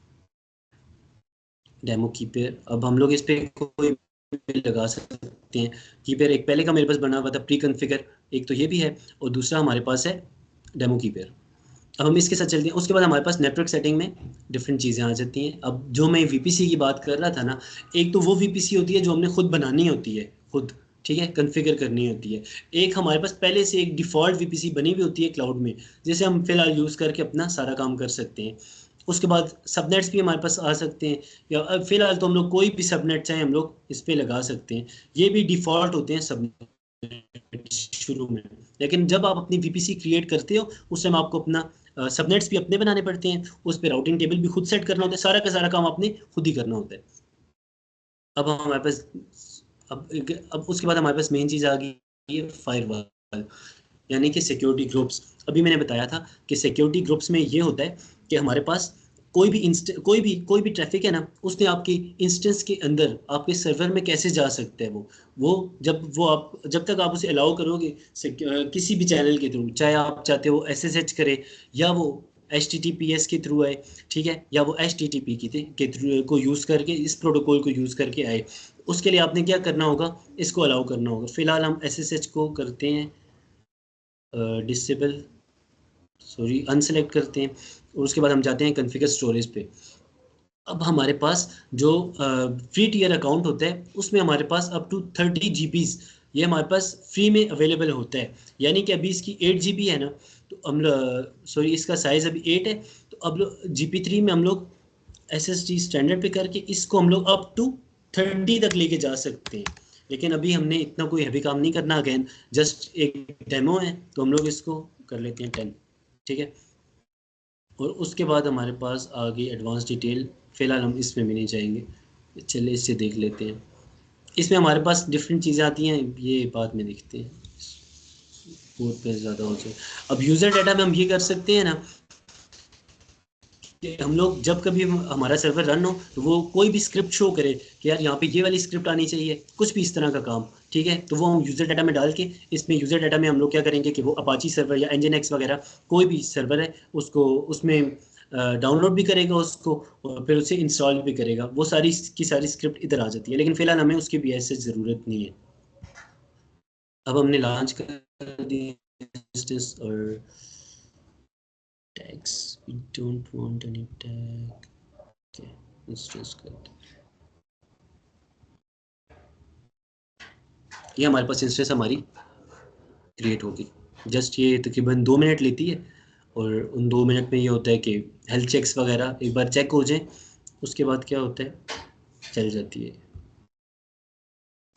डेमो की पेयर, अब हम लोग इस पे कोई भी लगा सकते हैं की पेयर। एक पहले का मेरे पास बना हुआ था प्री कॉन्फ़िगर, एक तो ये भी है, और दूसरा हमारे पास है डेमो की पेयर। अब हम इसके साथ चलते हैं। उसके बाद हमारे पास नेटवर्क सेटिंग में डिफरेंट चीज़ें आ जाती हैं। अब जो मैं VPC की बात कर रहा था ना, एक तो वो VPC होती है जो हमने खुद बनानी होती है, खुद, ठीक है, कॉन्फ़िगर करनी होती है। एक हमारे पास पहले से एक डिफ़ॉल्ट VPC बनी हुई होती है क्लाउड में, जिसे हम फिलहाल यूज़ करके अपना सारा काम कर सकते हैं। उसके बाद सबनेट्स भी हमारे पास आ सकते हैं, या फिलहाल तो हम लोग कोई भी सबनेट चाहे हम लोग इस पर लगा सकते हैं। ये भी डिफ़ॉल्ट होते हैं सबनेट शुरू में, लेकिन जब आप अपनी VPC क्रिएट करते हो उस टाइम आपको अपना सबनेट्स भी अपने बनाने पड़ते हैं, उस पर राउटिंग टेबल भी खुद सेट करना होता है, सारा का सारा काम आपने खुद ही करना होता है। अब हमारे पास अब उसके बाद हमारे पास मेन चीज़ आ गई है फायरवॉल, यानी कि सिक्योरिटी ग्रुप्स। अभी मैंने बताया था कि सिक्योरिटी ग्रुप्स में ये होता है कि हमारे पास कोई भी ट्रैफिक है ना, उसने आपके इंस्टेंस के अंदर आपके सर्वर में कैसे जा सकता है वो जब तक आप उसे अलाउ करोगे किसी भी चैनल के थ्रू, चाहे आप चाहते हो SSH करे या वो HTTPS के थ्रू आए, ठीक है, या वो HTTP के थ्रू को यूज़ करके इस प्रोटोकॉल को यूज़ करके आए, उसके लिए आपने क्या करना होगा, इसको अलाउ करना होगा। फिलहाल हम SSH को करते हैं डिसेबल, सॉरी अनसेलेक्ट करते हैं, और उसके बाद हम जाते हैं कॉन्फ़िगर स्टोरेज पे। अब हमारे पास जो फ्री टियर अकाउंट होता है उसमें हमारे पास अप टू 30 GBs ये हमारे पास फ्री में अवेलेबल होता है। यानी कि अभी इसकी 8 GB है ना, तो हम सॉरी इसका साइज़ अभी 8 है, तो अब GP3 में हम लोग SSD स्टैंडर्ड पे करके इसको हम लोग अप टू 30 तक लेके जा सकते हैं। लेकिन अभी हमने इतना कोई हैवी काम नहीं करना, अगेन जस्ट एक डेमो है, तो हम लोग इसको कर लेते हैं 10, ठीक है। और उसके बाद हमारे पास आ गई एडवांस डिटेल, फ़िलहाल हम इसमें भी नहीं जाएंगे, चलिए इससे देख लेते हैं। इसमें हमारे पास डिफरेंट चीज़ें आती हैं, ये बाद में देखते हैं, बहुत पे ज़्यादा हो जाए। अब यूज़र डाटा में हम ये कर सकते हैं ना कि हम लोग जब कभी हमारा सर्वर रन हो तो वो कोई भी स्क्रिप्ट शो करे कि यार यहाँ पे ये वाली स्क्रिप्ट आनी चाहिए, कुछ भी इस तरह का काम, ठीक है, तो वो हम यूज़र डाटा में डाल के, इसमें यूज़र डाटा में हम लोग क्या करेंगे कि वो अपाची सर्वर या nginx वगैरह कोई भी सर्वर है उसको उसमें डाउनलोड भी करेगा उसको, और फिर उसे इंस्टॉल भी करेगा, वो सारी की सारी स्क्रिप्ट इधर आ जाती है। लेकिन फ़िलहाल हमें उसकी भी ऐसे ज़रूरत नहीं है। अब हमने लॉन्च कर दी इंस्टेंस और tags, we don't want any tag, okay instance कर दो। ये हमारे पास इंस्टेंस हमारी क्रिएट होगी। जस्ट ये तकरीबन 2 मिनट लेती है, और उन 2 मिनट में ये होता है कि हेल्थ चेक्स वगैरह एक बार चेक हो जाए, उसके बाद क्या होता है, चल जाती है।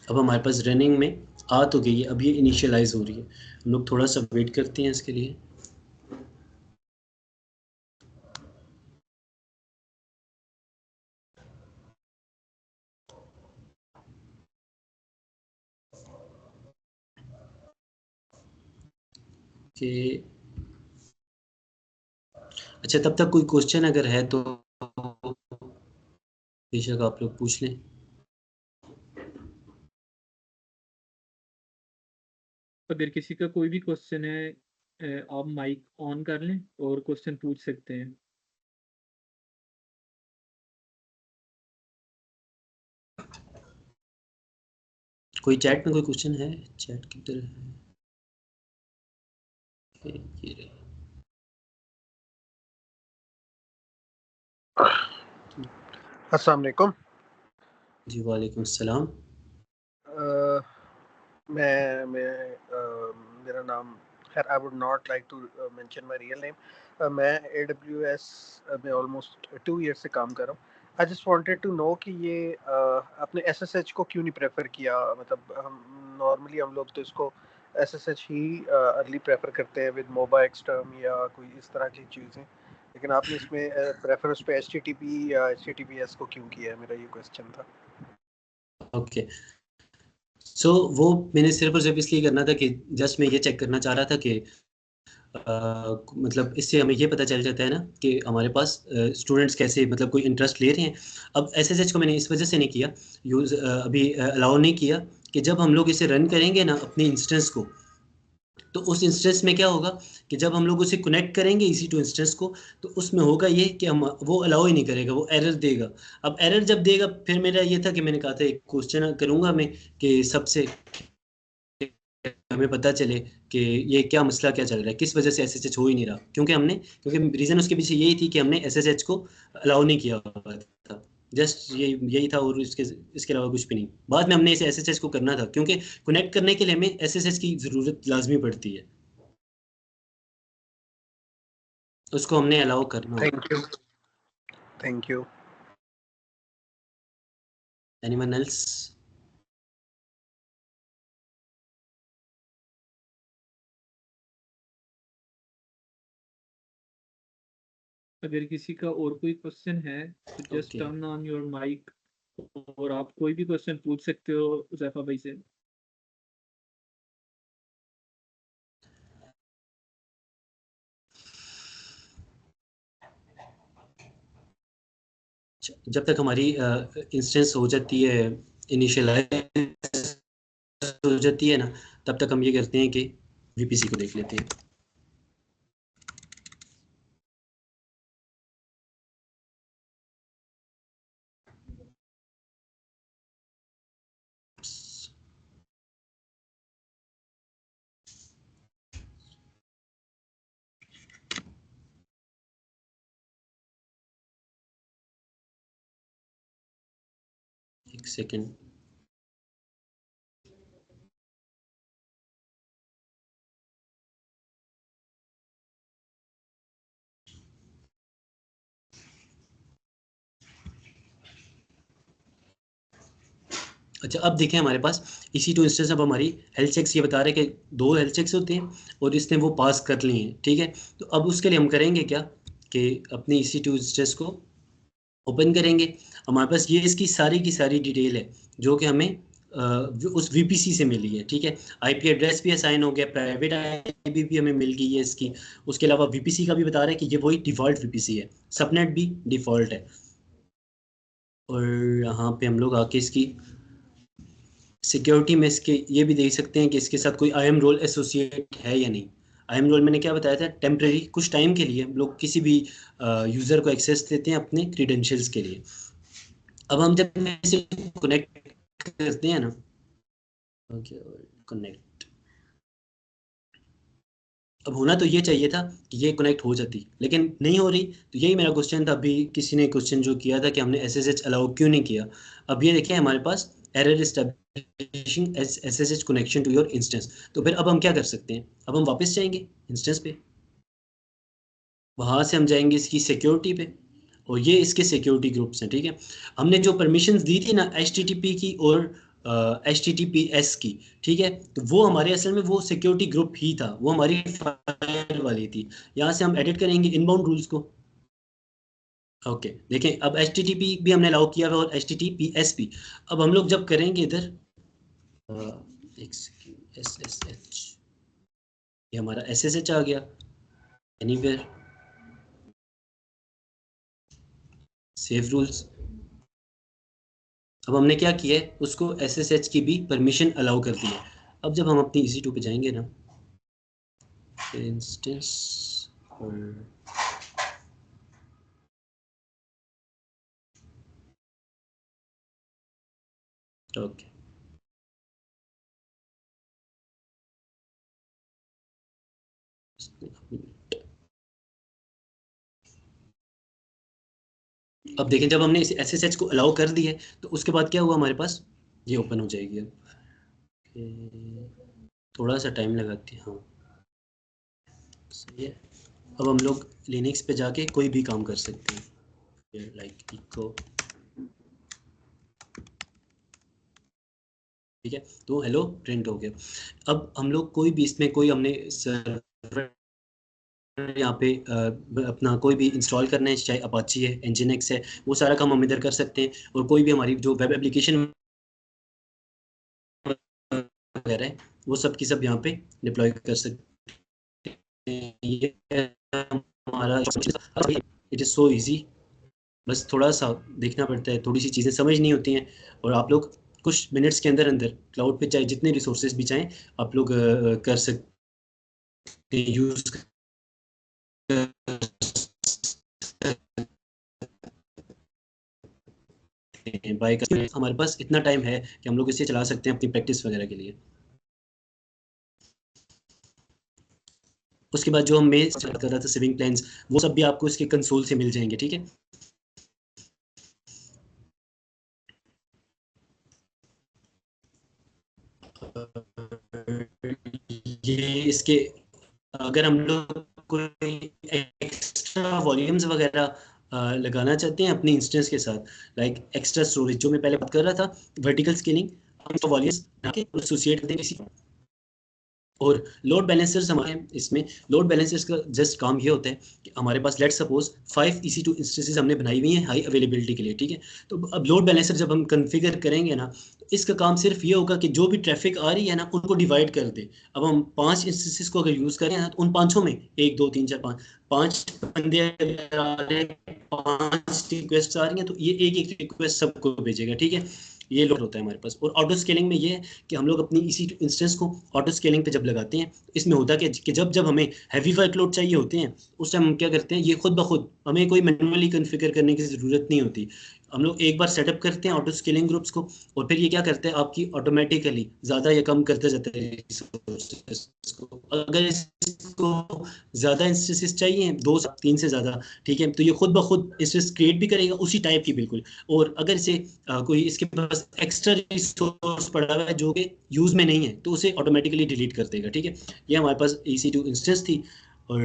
अब हमारे पास रनिंग में आ तो गई है, अब ये इनिशियलाइज़ हो रही है, हम लोग थोड़ा सा वेट करते हैं इसके लिए। कि अच्छा, तब तक कोई क्वेश्चन अगर है तो बेशक आप लोग पूछ लें। अगर किसी का कोई भी क्वेश्चन है आप माइक ऑन कर लें और क्वेश्चन पूछ सकते हैं। कोई चैट में कोई क्वेश्चन है? चैट किधर है? ये रहे। अस्सलाम वालेकुम। जी वालेकुम सलाम। मेरा नाम, खैर I would not like to mention my real name. मैं AWS में ऑलमोस्ट 2 ईयर से काम कर रहा हूँ। I just wanted to know कि ये आपने SSH को क्यों नहीं प्रेफर किया। मतलब हम लोग तो इसको SSH ही अर्ली प्रेफर करते हैं विद मोबा एक्सटर्म या कोई इस तरह की चीज़ें, लेकिन आपने इसमें प्रेफर उस पे HTTP या HTTPS को क्यों किया है, मेरा ये क्वेश्चन था। ओके, सो वो मैंने सिर्फ और सिर्फ इसलिए करना था कि जस्ट मैं ये चेक करना चाह रहा था कि मतलब इससे हमें ये पता चल जाता है ना कि हमारे पास स्टूडेंट्स कैसे मतलब कोई इंटरेस्ट ले रहे हैं। अब SSH को मैंने इस वजह से नहीं किया, अभी अलाउ नहीं किया कि जब हम लोग इसे रन करेंगे ना अपनी इंस्टेंस को, तो उस इंस्टेंस में क्या होगा कि जब हम लोग उसे कनेक्ट करेंगे EC2 इंस्टेंस को, तो उसमें होगा ये कि हम वो अलाउ ही नहीं करेगा, वो एरर देगा। अब एरर जब देगा, फिर मेरा ये था कि मैंने कहा था एक क्वेश्चन करूंगा मैं कि सबसे हमें पता चले कि ये क्या मसला क्या चल रहा है, किस वजह से SSH हो ही नहीं रहा, क्योंकि रीज़न उसके पीछे यही थी कि हमने SSH को अलाउ नहीं किया हुआ था। जस्ट यही था, और इसके अलावा कुछ भी नहीं। बाद में हमने इसे SSH को करना था, क्योंकि कनेक्ट करने के लिए हमें SSH की ज़रूरत लाजमी पड़ती है, उसको हमने अलाउ करना होगा। Thank you. Thank you. Anyone else? अगर किसी का और कोई क्वेश्चन है तो just okay, turn on your mic और आप कोई भी क्वेश्चन पूछ सकते हो उज़ैफा भाई से। जब तक हमारी इंस्टेंस हो जाती है, इनिशियलाइज हो जाती है ना, तब तक हम ये करते हैं कि वीपीसी को देख लेते हैं। एक सेकेंड। अच्छा, अब देखें हमारे पास EC2 इंस्टेंस, अब हमारी हेल्थ चेक्स ये बता रहे हैं कि 2 हेल्थ चेक्स होते हैं और इसने वो पास कर लिए हैं, ठीक है। तो अब उसके लिए हम करेंगे क्या कि अपनी EC2 इंस्टेंस को ओपन करेंगे। हमारे पास ये इसकी सारी की सारी डिटेल है जो कि हमें उस VPC से मिली है, ठीक है। IP एड्रेस भी असाइन हो गया, प्राइवेट IP भी हमें मिल गई है इसकी। उसके अलावा VPC का भी बता रहा है कि ये वही डिफ़ॉल्ट VPC है, सबनेट भी डिफ़ॉल्ट है। और यहाँ पे हम लोग आके इसकी सिक्योरिटी में इसके ये भी देख सकते हैं कि इसके साथ कोई IAM रोल एसोसिएट है या नहीं। IAM रोल मैंने क्या बताया था, टेम्परेरी, कुछ टाइम के लिए हम लोग किसी भी यूज़र को एक्सेस देते हैं अपने क्रीडेंशियल्स के लिए। अब हम जब इसे कनेक्ट करते हैं ना, ओके, कनेक्ट, अब होना तो ये चाहिए था कि ये कनेक्ट हो जाती, लेकिन नहीं हो रही। तो यही मेरा क्वेश्चन था, अभी किसी ने क्वेश्चन जो किया था कि हमने SSH अलाउ क्यों नहीं किया। अब ये देखिए हमारे पास error establishing SSH connection to your instance. तो फिर अब हम क्या कर सकते हैं, अब हम वापस जाएंगे इंस्टेंस पे, वहाँ से हम जाएंगे इसकी सिक्योरिटी पे, और ये इसके सिक्योरिटी ग्रुप्स हैं, ठीक है। हमने जो परमिशंस दी थी ना HTTP की और HTTPS की, ठीक है, तो वो हमारे असल में वो सिक्योरिटी ग्रुप ही था, वो हमारी फाइल वाली थी। यहाँ से हम एडिट करेंगे इनबाउंड रूल्स को। ओके, देखें अब HTTP भी हमने अलाउ किया हुआ और HTTPS भी। अब हम लोग जब करेंगे इधर SSH, ये हमारा SSH आ गया, एनीवेयर, सेव रूल्स। अब हमने क्या किया है, उसको SSH की भी परमिशन अलाउ कर दी है। अब जब हम अपनी EC2 पे जाएंगे ना, इंस्टेंस और ओके, अब देखें जब हमने इस SSH को अलाउ कर दी है तो उसके बाद क्या हुआ, हमारे पास ये ओपन हो जाएगी। अब थोड़ा सा टाइम लगाती है, हाँ सही है। अब हम लोग लिनक्स पे जाके कोई भी काम कर सकते हैं, लाइक इको, ठीक है। तो हेलो प्रिंट हो गया। अब हम लोग कोई भी इसमें कोई हमने सर्वर यहाँ पे अपना कोई भी इंस्टॉल करना है, चाहे अपाची है, Nginx है, वो सारा काम हम इधर कर सकते हैं। और कोई भी हमारी जो वेब एप्लीकेशन वगैरह है वो सब की सब यहाँ पे डिप्लॉय कर सकते हैं। ये हमारा इट इज़ सो इजी, बस थोड़ा सा देखना पड़ता है, थोड़ी सी चीज़ें समझ नहीं होती हैं, और आप लोग कुछ मिनट्स के अंदर अंदर क्लाउड पे चाहे जितने रिसोर्सेज भी चाहें आप लोग कर सकते हैं, यूज़ बाय कर। हमारे पास इतना टाइम है कि हम लोग इसे चला सकते हैं अपनी प्रैक्टिस वगैरह के लिए। उसके बाद जो हम मैं कर रहा था सेविंग प्लान्स, वो सब भी आपको इसके कंसोल से मिल जाएंगे, ठीक है। ये इसके अगर हम लोग कोई एक्स्ट्रा वॉल्यूम्स वगैरह लगाना चाहते हैं अपनी इंस्टेंस के साथ, लाइक एक्स्ट्रा स्टोरेज, जो मैं पहले बात कर रहा था वर्टिकल स्केलिंग, हम तो वॉल्यूम्स एसोसिएट करते हैं किसी, और लोड बैलेंसर्स हमारे इसमें लोड बैलेंसर्स का जस्ट काम ये होता है कि हमारे पास लेट सपोज 5 EC2 इंस्टेंसेस हमने बनाई हुई हैं हाई अवेलेबिलिटी के लिए, ठीक है। तो अब लोड बैलेंसर जब हम कॉन्फ़िगर करेंगे ना, इसका काम सिर्फ ये होगा कि जो भी ट्रैफिक आ रही है ना उनको डिवाइड कर दे। अब हम 5 इंस्टेंसेस को अगर यूज करें ना तो उन पांचों में 1 2 3 4 5 5 बंदे अगर आ रहे हैं, 5 रिक्वेस्ट आ रही हैं, तो ये एक एक रिक्वेस्ट सबको भेजेगा, ठीक है। ये लोड होता है हमारे पास। और ऑटो स्केलिंग में ये है कि हम लोग अपनी इसी इंस्टेंस को ऑटो स्केलिंग पे जब लगाते हैं, इसमें होता क्या है कि जब जब हमें हैवी वर्कलोड चाहिए होते हैं, उस टाइम हम क्या करते हैं, ये खुद ब खुद हमें कोई मैनुअली कॉन्फ़िगर करने की ज़रूरत नहीं होती। हम लोग एक बार सेटअप करते हैं ऑटो स्केलिंग ग्रुप्स को, और फिर ये क्या करते हैं, आपकी ऑटोमेटिकली ज़्यादा या कम करते जाते हैं रिसोर्सेस को। अगर इसको ज़्यादा इंस्टेंसेस चाहिए, 2 3 से ज़्यादा, ठीक है, तो ये खुद ब खुद इंस्टेंस क्रिएट भी करेगा उसी टाइप की बिल्कुल। और अगर इसे कोई इसके पास एक्स्ट्रा रिसोर्स पड़ा हुआ है जो कि यूज़ में नहीं है, तो उसे ऑटोमेटिकली डिलीट कर देगा, ठीक है। ये हमारे पास EC2 इंस्टेंस थी। और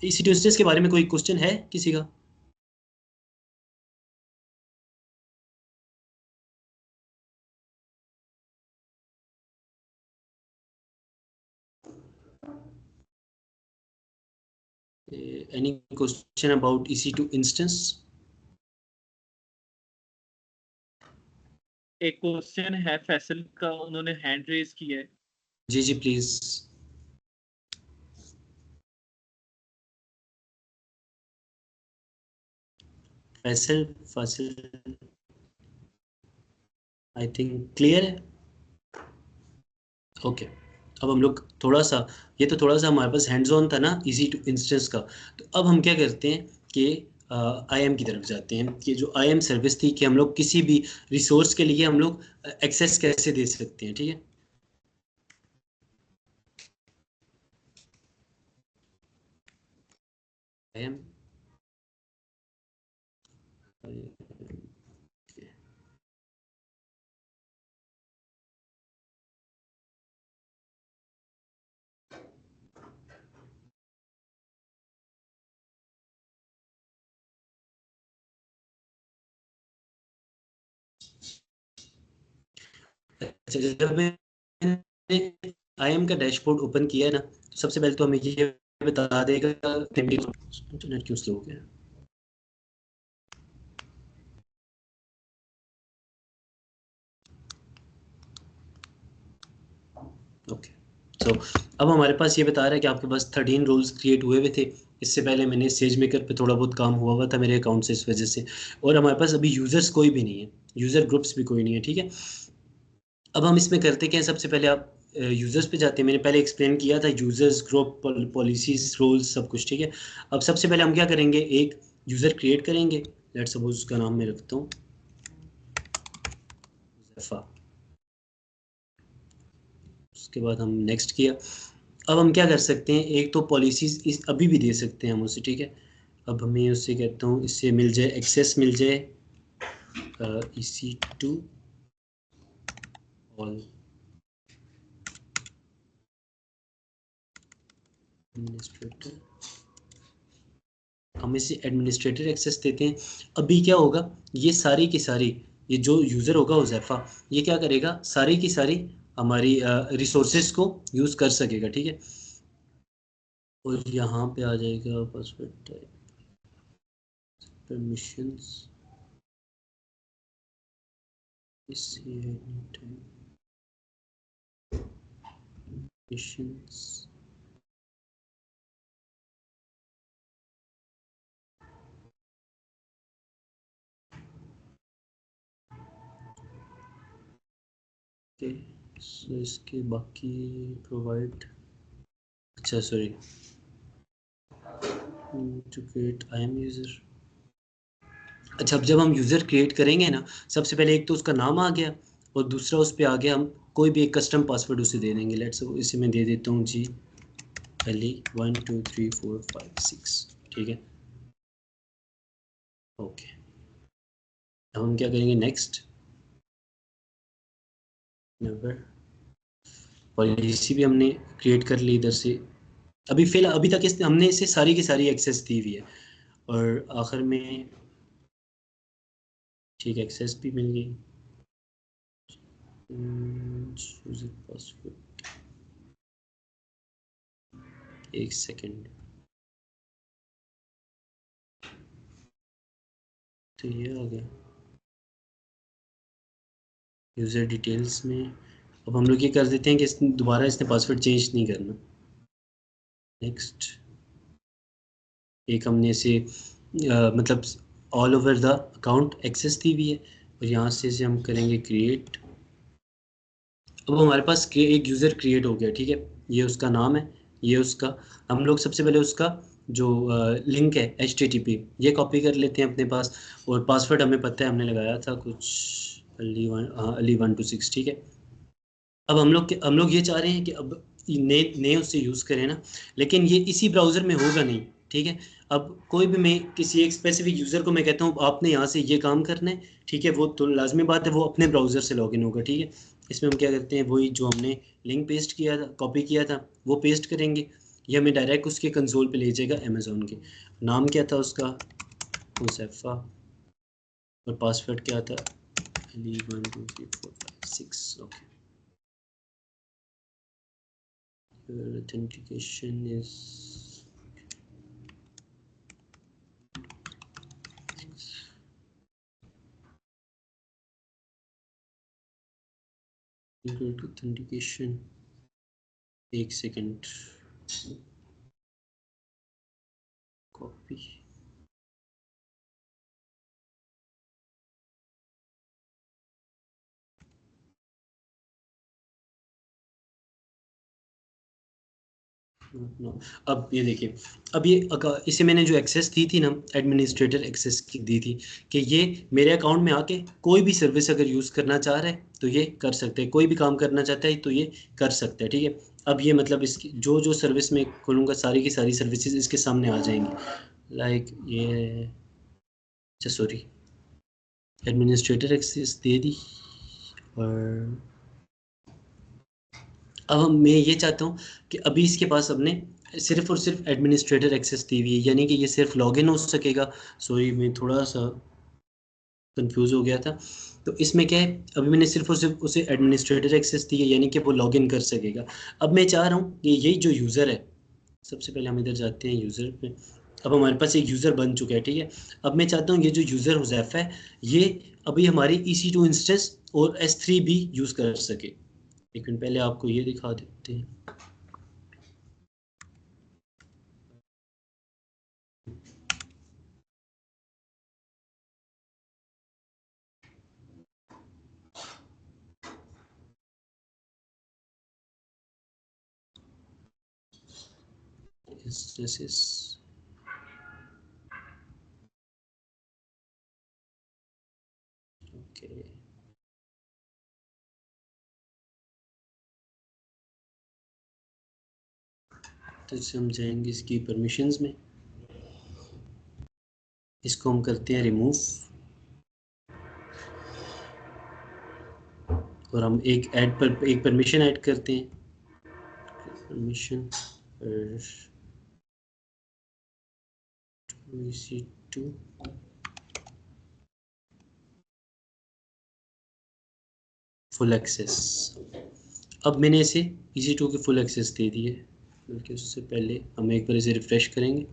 EC2 इंस्टेंस के बारे में कोई क्वेश्चन है किसी का? Any question about EC2 instance? एक क्वेश्चन है फैसल का, उन्होंने हैंड रेज किया है। जी जी please. Faisal Faisal I think clear है। ओके। अब हम लोग थोड़ा सा, ये तो थोड़ा सा हमारे पास हैंड्स ऑन था ना EC2 इंस्टेंस का। तो अब हम क्या करते हैं कि IAM की तरफ जाते हैं, कि जो IAM सर्विस थी कि हम लोग किसी भी रिसोर्स के लिए हम लोग एक्सेस कैसे दे सकते हैं, ठीक है। IAM अच्छा, जब मैंने IAM का डैशबोर्ड ओपन किया है ना, तो सबसे पहले तो हमें ये बता देगा इंटरनेट क्यों स्लो हो गया। ओके। सो अब हमारे पास ये बता रहा है कि आपके पास 13 रोल्स क्रिएट हुए हुए थे। इससे पहले मैंने सेज मेकर पे थोड़ा बहुत काम हुआ था मेरे अकाउंट से, इस वजह से। और हमारे पास अभी यूजर्स कोई भी नहीं है, यूजर ग्रुप्स भी कोई नहीं है, ठीक है। अब हम इसमें करते क्या है, सबसे पहले आप यूजर्स पे जाते हैं। मैंने पहले एक्सप्लेन किया था यूजर्स ग्रुप पॉलिसीज रोल्स सब कुछ, ठीक है। अब सबसे पहले हम क्या करेंगे, एक यूजर क्रिएट करेंगे। लेट्स सपोज उसका नाम मैं रखता हूँ जफा। उसके बाद हम नेक्स्ट किया। अब हम क्या कर सकते हैं, एक तो पॉलिसीज इस अभी भी दे सकते हैं हम उसे, ठीक है। अब मैं उससे कहता हूँ इससे मिल जाए एक्सेस, मिल जाए EC2 ऑल एडमिनिस्ट्रेटर। हम इसे एडमिनिस्ट्रेटर एक्सेस देते हैं। अभी क्या होगा, ये सारी की सारी, ये जो यूज़र होगा हुज़ैफ़ा, ये क्या करेगा, सारी की सारी हमारी रिसोर्सेज को यूज़ कर सकेगा, ठीक है। और यहाँ पे आ जाएगा पासवर्ड टाइप, परमिशंस, इससे परमिशंस, ओके। सो इसके बाकी प्रोवाइड, अच्छा sorry, to create IAM user. अच्छा, अब जब हम यूज़र क्रिएट करेंगे ना, सबसे पहले एक तो उसका नाम आ गया, और दूसरा उस पे आ गया हम कोई भी एक कस्टम पासवर्ड उसे दे देंगे। लेट्स इसे मैं दे देता हूँ जी LE 1 2 3 4 5 6, ठीक है। ओके। अब हम क्या करेंगे, नेक्स्ट। नेवर पॉलिसी भी हमने क्रिएट कर ली इधर से। अभी फिलहाल अभी तक इस हमने इसे सारी की सारी एक्सेस दी हुई है। और आखिर में ठीक है, एक्सेस भी मिल गई। पासवर्ड, एक सेकेंड, तो ये आ गया। यूज़र डिटेल्स में अब हम लोग ये कर देते हैं कि दोबारा इसने पासवर्ड चेंज नहीं करना। नेक्स्ट, एक हमने इसे मतलब all over the account access दी हुई है और यहाँ से इसे हम करेंगे क्रिएट। अब हमारे पास एक यूज़र क्रिएट हो गया, ठीक है, ये उसका नाम है, ये उसका, हम लोग सबसे पहले उसका जो लिंक है HTTP ये कॉपी कर लेते हैं अपने पास, और पासवर्ड हमें पता है, हमने लगाया था कुछ अली 126, ठीक है। अब हम लोग ये चाह रहे हैं कि अब नए उससे यूज़ करें ना, लेकिन ये इसी ब्राउज़र में होगा नहीं, ठीक है। अब कोई भी मैं किसी एक स्पेसिफिक यूज़र को मैं कहता हूँ आपने यहाँ से ये काम करना है, ठीक है, वो तो लाजमी बात है वो अपने ब्राउज़र से लॉगिन होगा, ठीक है। इसमें हम क्या करते हैं, वही जो हमने लिंक पेस्ट किया था, कॉपी किया था, वो पेस्ट करेंगे, ये हमें डायरेक्ट उसके कंसोल पे ले जाएगा अमेज़ॉन के। नाम क्या था उसका, हुज़ैफ़ा, और पासवर्ड क्या था, Ali 1 2 3 4 5 6, okay. Your authentication is secret authentication, एक सेकंड, कॉपी, नो। अब ये देखिए, अब ये इसे मैंने जो एक्सेस दी थी ना, एडमिनिस्ट्रेटर एक्सेस की दी थी कि ये मेरे अकाउंट में आके कोई भी सर्विस अगर यूज़ करना चाह रहा है तो ये कर सकते हैं, कोई भी काम करना चाहता है तो ये कर सकता है, ठीक है। अब ये मतलब इसकी जो जो सर्विस मैं खोलूँगा सारी की सारी सर्विसेज इसके सामने आ जाएंगी, लाइक ये, अच्छा सॉरी, एडमिनिस्ट्रेटर एक्सेस दे दी। और अब मैं ये चाहता हूँ कि अभी इसके पास हमने सिर्फ और सिर्फ एडमिनिस्ट्रेटर एक्सेस दी हुई है, यानी कि ये सिर्फ लॉगिन हो सकेगा। सॉरी मैं थोड़ा सा कंफ्यूज हो गया था। तो इसमें क्या है, अभी मैंने सिर्फ और सिर्फ उसे एडमिनिस्ट्रेटर एक्सेस दी है, यानी कि वो लॉगिन कर सकेगा। अब मैं चाह रहा हूँ कि यही जो यूज़र है, सबसे पहले हम इधर जाते हैं यूज़र पे। अब हमारे पास एक यूज़र बन चुका है, ठीक है। अब मैं चाहता हूँ ये जो यूज़र हुज़ैफ़ा है ये अभी हमारी EC2 इंस्टेंस और S3 भी यूज़ कर सके। लेकिन पहले आपको ये दिखा देते हैं। this is okay। तो इससे हम जाएंगे इसकी परमिशंस में, इसको हम करते हैं रिमूव, और हम एक परमिशन ऐड करते हैं, परमिशन EC2 फुल एक्सेस। अब मैंने इसे EC2 के फुल एक्सेस दे दिए, बल्कि उससे पहले हम एक बार इसे रिफ्रेश करेंगे।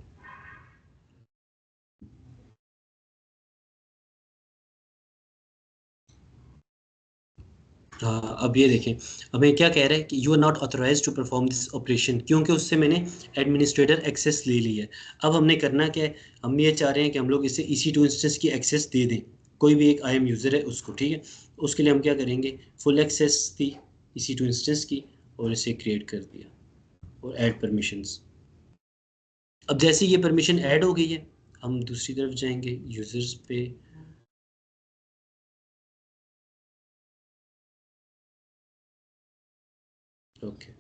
हाँ, अब ये देखें, हमें क्या कह रहा है कि you are not authorized to perform this operation, क्योंकि उससे मैंने एडमिनिस्ट्रेटर एक्सेस ले ली है। अब हमने करना क्या है, हम ये चाह रहे हैं कि हम लोग इसे EC2 इंस्टेंस की एक्सेस दे दें, कोई भी एक IAM यूज़र है उसको, ठीक है। उसके लिए हम क्या करेंगे, फुल एक्सेस दी EC2 इंस्टेंस की और इसे क्रिएट कर दिया और ऐड परमिशंस। अब जैसे ये परमिशन ऐड हो गई है, हम दूसरी तरफ जाएंगे यूज़र्स पे, ओके।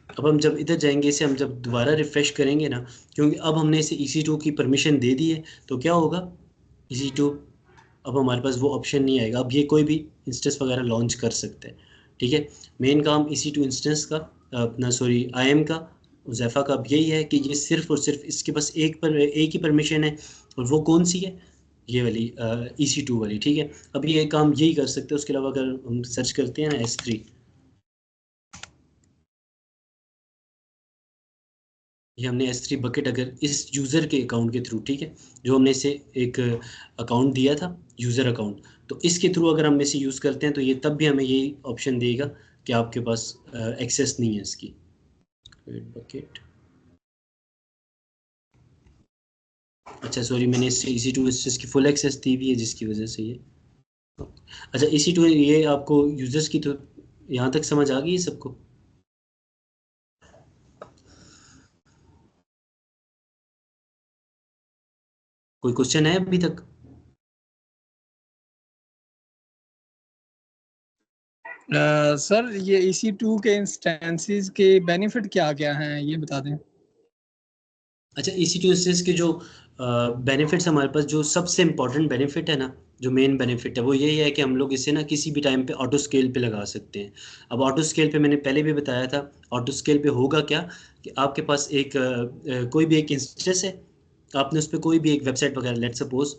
अब हम जब इधर जाएंगे, इसे हम जब दोबारा रिफ्रेश करेंगे ना, क्योंकि अब हमने इसे EC2 की परमिशन दे दी है, तो क्या होगा, EC2 अब हमारे पास वो ऑप्शन नहीं आएगा, अब ये कोई भी इंस्टेंस वगैरह लॉन्च कर सकते हैं, ठीक है। मेन काम EC2 इंस्टेंस का अपना सॉरी IAM का, हुज़ैफ़ा का अब यही है कि ये सिर्फ और सिर्फ इसके पास एक ही परमिशन है, और वो कौन सी है, ये वाली EC2 वाली, ठीक है। अब ये काम यही कर सकते हैं। उसके अलावा अगर हम सर्च करते हैं ना S3, ये हमने S3 बकेट अगर इस यूज़र के अकाउंट के थ्रू, ठीक है, जो हमने इसे एक अकाउंट दिया था यूज़र अकाउंट, तो इसके थ्रू अगर हम इसे यूज़ करते हैं तो ये तब भी हमें यही ऑप्शन देगा कि आपके पास एक्सेस नहीं है इसकी। बकेट, अच्छा सॉरी, मैंने इससे EC2 इंस्टेंस की फुल एक्सेस दी हुई है जिसकी वजह से ये, अच्छा EC2 ये आपको यूजर्स की, तो यहाँ तक समझ आ गई है सबको? कोई क्वेश्चन है अभी तक? सर ये EC2 के इंस्टेंसेस के बेनिफिट क्या क्या हैं ये बता दें। अच्छा, EC2 इंस्टेंस के जो बेनिफिट्स हमारे पास, जो सबसे इम्पोर्टेंट बेनिफिट है ना, जो मेन बेनिफिट है वो यही है कि हम लोग इसे ना किसी भी टाइम पे ऑटो स्केल पे लगा सकते हैं। अब ऑटो स्केल पे मैंने पहले भी बताया था, ऑटो स्केल पे होगा क्या कि आपके पास एक कोई भी एक इंस्टेंस है, आपने उस पर कोई भी एक वेबसाइट वगैरह लेट सपोज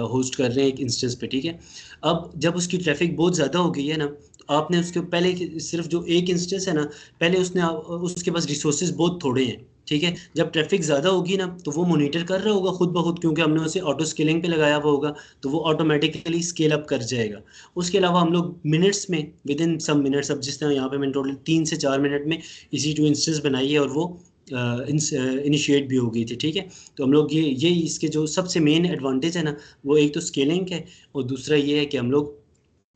होस्ट कर रहे हैं एक इंस्टेंस पे, ठीक है। अब जब उसकी ट्रैफिक बहुत ज़्यादा हो गई है ना, तो आपने उसके पहले सिर्फ जो एक इंस्टेंस है ना, पहले उसके पास रिसोर्सेज बहुत थोड़े हैं, ठीक है। जब ट्रैफिक ज़्यादा होगी ना तो वो मॉनिटर कर रहा होगा खुद ब खुद, क्योंकि हमने उसे ऑटो स्केलिंग पे लगाया हुआ होगा, तो वो ऑटोमेटिकली स्केल अप कर जाएगा। उसके अलावा हम लोग मिनट्स में, विद इन सम मिनट्स, अब जिस तरह यहाँ पे मैंने टोटल 3 से 4 मिनट में EC2 इंस्टेंस बनाई है और वो इनिशिएट भी हो गई थी, ठीक है। तो हम लोग ये इसके जो सबसे मेन एडवांटेज है ना, वो एक तो स्केलिंग है, और दूसरा ये है कि हम लोग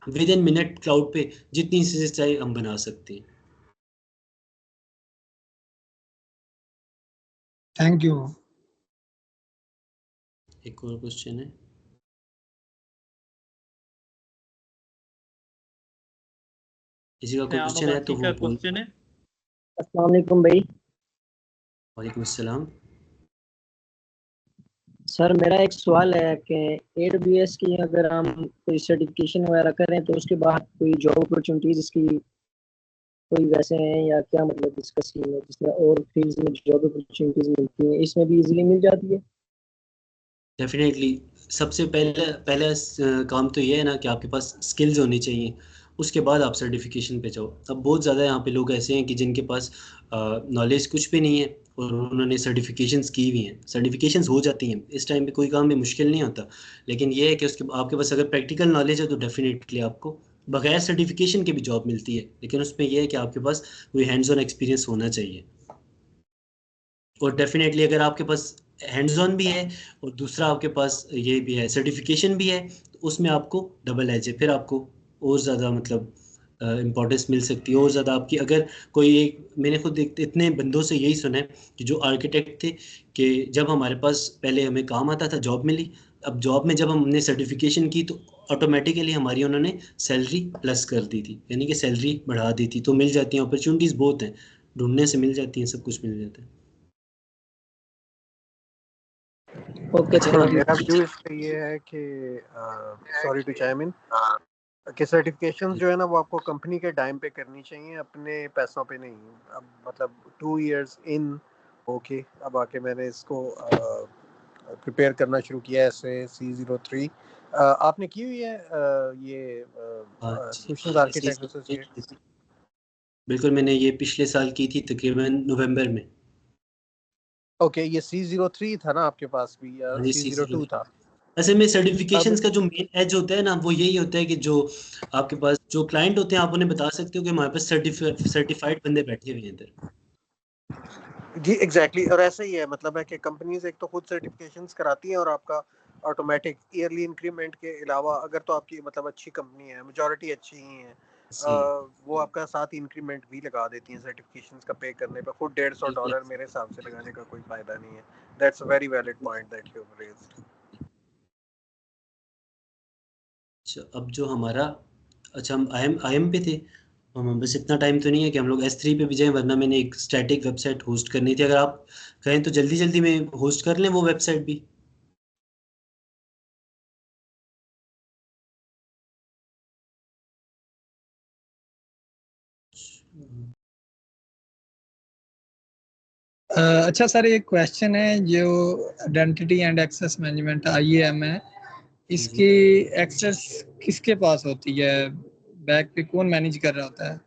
विद इन मिनट क्लाउड पे जितनी इंस्टेंस चाहे हम बना सकते हैं। Thank you. एक और क्वेश्चन है, किसी का कोई क़याम क्वेश्चन है तो अब्बासी वो का बोल। क्वेश्चन है। अस्सलाम वालेकुम भाई। वालेकुम अस्सलाम। सर मेरा एक सवाल है कि AWS की अगर हम कोई सर्टिफिकेशन वगैरह करें तो उसके बाद कोई जॉब अपॉर्चुनिटीज इसकी कोई वैसे हैं या क्या, मतलब इसका सीन है जिस तरह और फील्ड्स में जॉब अपॉर्चुनिटीज मिलती हैं इसमें भी इजीली मिल जाती है? डेफिनेटली, सबसे पहला काम तो ये है ना कि आपके पास स्किल्स होनी चाहिए, उसके बाद आप सर्टिफिकेशन पे जाओ। अब बहुत ज़्यादा यहाँ पे लोग ऐसे हैं कि जिनके पास नॉलेज कुछ भी नहीं है और उन्होंने सर्टिफिकेशंस की हुई हैं, सर्टिफिकेशंस हो जाती हैं, इस टाइम पे कोई काम भी मुश्किल नहीं होता। लेकिन ये है कि उसके आपके पास अगर प्रैक्टिकल नॉलेज है तो डेफिनेटली आपको बगैर सर्टिफिकेशन के भी जॉब मिलती है, लेकिन उसमें यह है कि आपके पास कोई हैंड्स ऑन एक्सपीरियंस होना चाहिए। और डेफिनेटली अगर आपके पास हैंड्स ऑन भी है और दूसरा आपके पास ये भी है, सर्टिफिकेशन भी है, तो उसमें आपको डबल एज है, फिर आपको और ज़्यादा मतलब इम्पोर्टेंस मिल सकती है और ज़्यादा आपकी। अगर कोई एक, मैंने खुद इतने बंदों से यही सुना है कि जो आर्किटेक्ट थे, कि जब हमारे पास पहले हमें काम आता था, जॉब मिली, अब जॉब में जब हमने सर्टिफिकेशन की तो ऑटोमेटिकली हमारी उन्होंने सैलरी प्लस कर दी थी, यानी कि सैलरी बढ़ा दी थी। तो मिल जाती हैं, अपॉर्चुनिटीज़ बहुत हैं, ढूंढने से मिल जाती हैं, सब कुछ मिल जाता है। ओके, अच्छा, थैंक यू। मेरा व्यू इस पे ये है कि सॉरी टू चाइम इन, कि सर्टिफिकेशंस जो है ना वो आपको कंपनी के टाइम पे करनी चाहिए, अपने पैसों पे नहीं। अब मतलब 2 इयर्स इन ओके, अब आके मैंने इसको प्रिपेयर करना शुरू किया ऐसे C03 आपने की हुई है ये हाँ सॉल्यूशंस आर्किटेक्ट एसोसिएट? जी, बिल्कुल, मैंने ये पिछले साल की थी तकरीबन नवंबर में। ओके, ये C03 था ना आपके पास भी, या हाँ जी, C02 था? असल में अब सर्टिफिकेशंस का जो मेन एज होता है ना, वो यही होता है कि जो आपके पास जो क्लाइंट होते हैं, आप उन्हें बता सकते हो कि हमारे पास सर्टिफाइड बंदे बैठे हुए हैं इधर। जी एग्जैक्टली, और ऐसा ही है, मतलब है कि कंपनीज एक तो खुद सर्टिफिकेशंस कराती हैं और आपका ऑटोमेटिक ईयरली इंक्रीमेंट के अलावा, अगर तो आपकी मतलब अच्छी कंपनी है, मेजॉरिटी अच्छी ही है, वो आपका साथ इंक्रीमेंट भी लगा देती हैं सर्टिफिकेशंस का पे करने पे। खुद $150 मेरे हिसाब से लगाने का कोई फायदा नहीं है। That's a very valid point that you have raised. अच्छा, अब जो हमारा, अच्छा हम आई एम पे थे, हम बस इतना टाइम तो नहीं है कि हम लोग S3 पे भी जाएं, वरना मैंने एक स्टैटिक वेबसाइट होस्ट करनी थी। अगर आप कहें तो जल्दी जल्दी में होस्ट कर लें वो वेबसाइट भी। अच्छा सर, एक क्वेश्चन है, जो identity and access management IAM है, इसकी एक्सेस किसके पास होती है? बैक पे कौन मैनेज कर रहा होता है?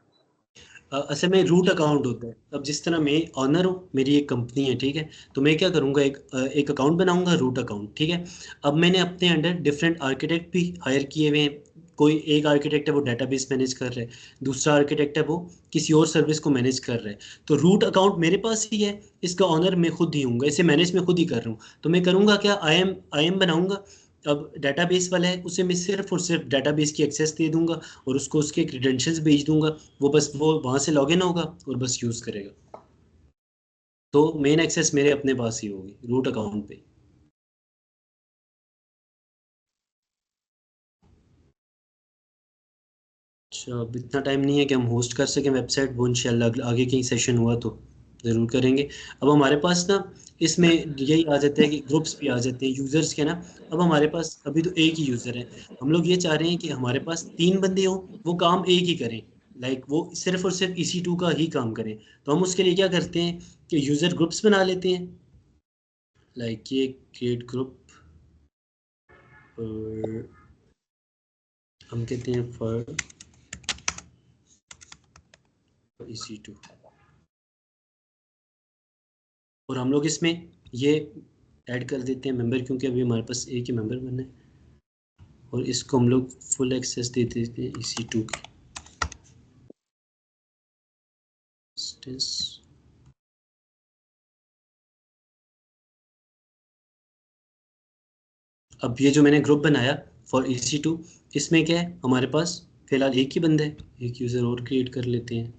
असल में रूट अकाउंट होता है। अब जिस तरह मैं ऑनर हूँ, मेरी एक कंपनी है, ठीक है, तो मैं क्या करूँगा, एक अकाउंट बनाऊंगा, रूट अकाउंट, ठीक है। अब मैंने अपने अंडर डिफरेंट आर्किटेक्ट भी हायर किए हुए हैं, कोई एक आर्किटेक्ट है वो डेटाबेस मैनेज कर रहा है, दूसरा आर्किटेक्ट है वो किसी और सर्विस को मैनेज कर रहा है। तो रूट अकाउंट मेरे पास ही है, इसका ऑनर मैं खुद ही हूँ, इसे मैनेज मैं खुद ही कर रहा हूँ। तो मैं करूँगा क्या, आई एम बनाऊँगा। अब डेटाबेस वाला है उसे मैं सिर्फ और सिर्फ डेटाबेस की एक्सेस दे दूंगा और उसको उसके क्रेडेंशियल्स भेज दूंगा, वो वहाँ से लॉगिन होगा और बस यूज़ करेगा। तो मेन एक्सेस मेरे अपने पास ही होगी रूट अकाउंट पे। अच्छा, अब इतना टाइम नहीं है कि हम होस्ट कर सकें वेबसाइट, वो इंशाल्लाह आगे कहीं सेशन हुआ तो ज़रूर करेंगे। अब हमारे पास ना इसमें यही आ जाता है कि ग्रुप्स भी आ जाते हैं यूज़र्स के ना। अब हमारे पास अभी तो एक ही यूज़र है, हम लोग ये चाह रहे हैं कि हमारे पास 3 बंदे हों, वो काम एक ही करें, लाइक वो सिर्फ और सिर्फ EC2 का ही काम करें। तो हम उसके लिए क्या करते हैं कि यूज़र ग्रुप्स बना लेते हैं, लाइक ये क्रिएट ग्रुप, और हम कहते हैं फॉर EC2, और हम लोग इसमें ये ऐड कर देते हैं मेंबर, क्योंकि अभी हमारे पास एक ही मेंबर बनना है, और इसको हम लोग फुल एक्सेस दे देते हैं EC2 की। अब ये जो मैंने ग्रुप बनाया फॉर EC2, इसमें क्या है, हमारे पास फिलहाल एक ही बंदा है, एक यूज़र और क्रिएट कर लेते हैं,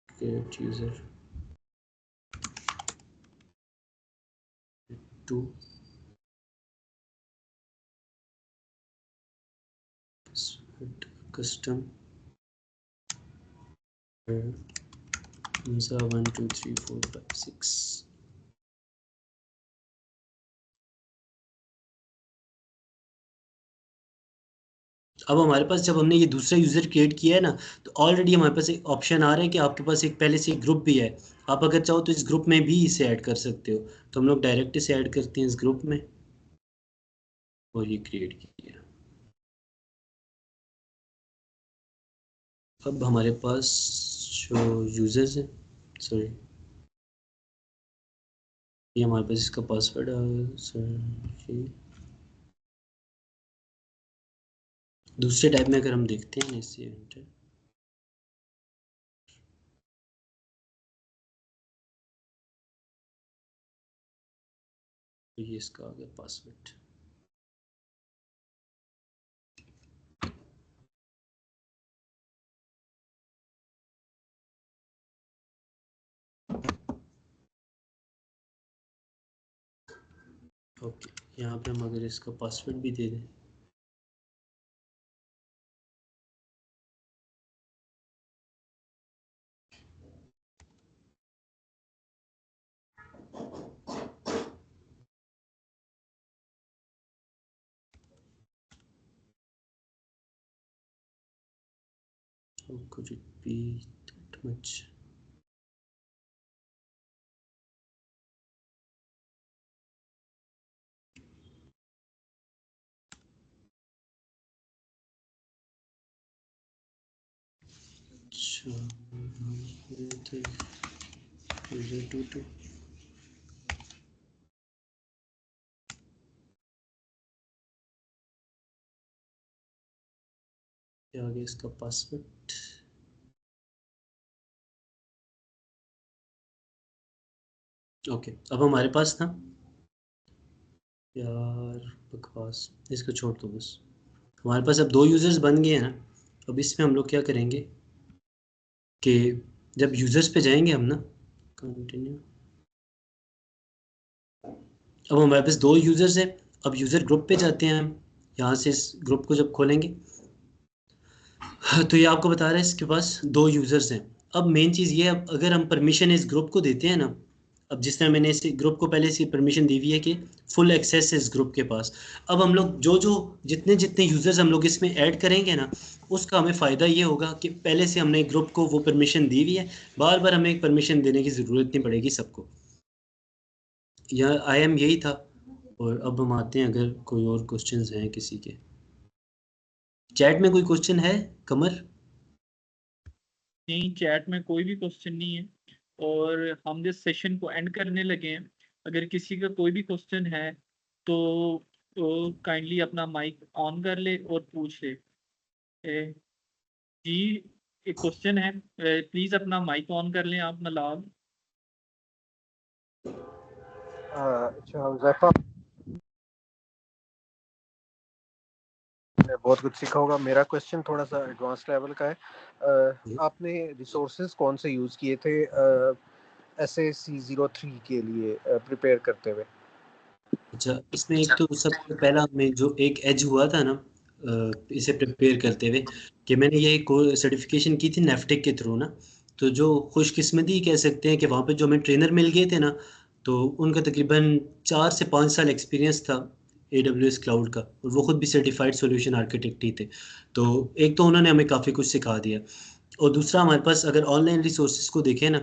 क्रिएट यूज़र 2 कस्टम 1 2 3 4 5 6। अब हमारे पास जब हमने ये दूसरा यूज़र क्रिएट किया है ना, तो ऑलरेडी हमारे पास एक ऑप्शन आ रहा है कि आपके पास एक पहले से एक ग्रुप भी है, आप अगर चाहो तो इस ग्रुप में भी इसे ऐड कर सकते हो। तो हम लोग डायरेक्ट इसे ऐड करते हैं इस ग्रुप में, और ये क्रिएट किया। अब हमारे पास जो यूज़र्स हैं, सॉरी, ये हमारे पास इसका पासवर्ड दूसरे टाइप में अगर हम देखते हैं इसे एंटर, तो ये इसका आ गया पासवर्ड। ओके, यहाँ पे हम अगर इसका पासवर्ड भी दे दें, so could it be that much? अच्छा, यूज़र 2 आगे इसका पासवर्ड। ओके, अब हमारे पास ना, यार बकवास, इसको छोड़ दो बस। हमारे पास अब 2 यूज़र्स बन गए हैं ना। अब इसमें हम लोग क्या करेंगे कि जब यूज़र्स पे जाएंगे हम ना, कंटिन्यू, अब हमारे पास 2 यूज़र्स हैं। अब यूज़र ग्रुप पे जाते हैं हम, यहाँ से इस ग्रुप को जब खोलेंगे तो ये आपको बता रहा है इसके पास 2 यूज़र्स हैं। अब मेन चीज़ ये है, अब अगर हम परमिशन इस ग्रुप को देते हैं ना, अब जिस तरह मैंने इस ग्रुप को पहले से परमिशन दी हुई है कि फुल एक्सेस है इस ग्रुप के पास, अब हम लोग जो जो जितने जितने यूज़र्स हम लोग इसमें ऐड करेंगे ना, उसका हमें फ़ायदा ये होगा कि पहले से हमने ग्रुप को वो परमिशन दी हुई है, बार बार हमें परमिशन देने की ज़रूरत नहीं पड़ेगी सबको। यह IAM यही था। और अब हम आते हैं, अगर कोई और क्वेश्चंस हैं किसी के, चैट में कोई क्वेश्चन है कमर? नहीं, चैट में कोई भी क्वेश्चन नहीं है, और हम जिस सेशन को एंड करने लगे हैं, अगर किसी का कोई भी क्वेश्चन है तो तो काइंडली अपना माइक ऑन कर ले और पूछ ले। जी एक क्वेश्चन है, प्लीज अपना माइक ऑन कर लें आप नलाब। अच्छा हुज़ैफा, बहुत कुछ सीखा होगा। मेरा क्वेश्चन थोड़ा सा एडवांस लेवल का है। आपने रिसोर्सेज कौन से यूज़ किए थे SAC-03 के लिए प्रिपेयर करते हुए? अच्छा, इसमें एक तो सबसे पहला में जो एक एज हुआ था ना इसे प्रिपेयर करते हुए, कि मैंने ये सर्टिफिकेशन की थी नेफ्टेक के थ्रू ना। तो जो खुशकिस्मती कह सकते हैं कि वहाँ पे जो हमें ट्रेनर मिल गए थे ना, तो उनका तकरीबन 4 से 5 साल एक्सपीरियंस था AWS क्लाउड का, और वो खुद भी सर्टिफाइड सॉल्यूशन आर्किटेक्ट ही थे। तो एक तो उन्होंने हमें काफ़ी कुछ सिखा दिया, और दूसरा हमारे पास अगर ऑनलाइन रिसोर्सेज को देखें ना,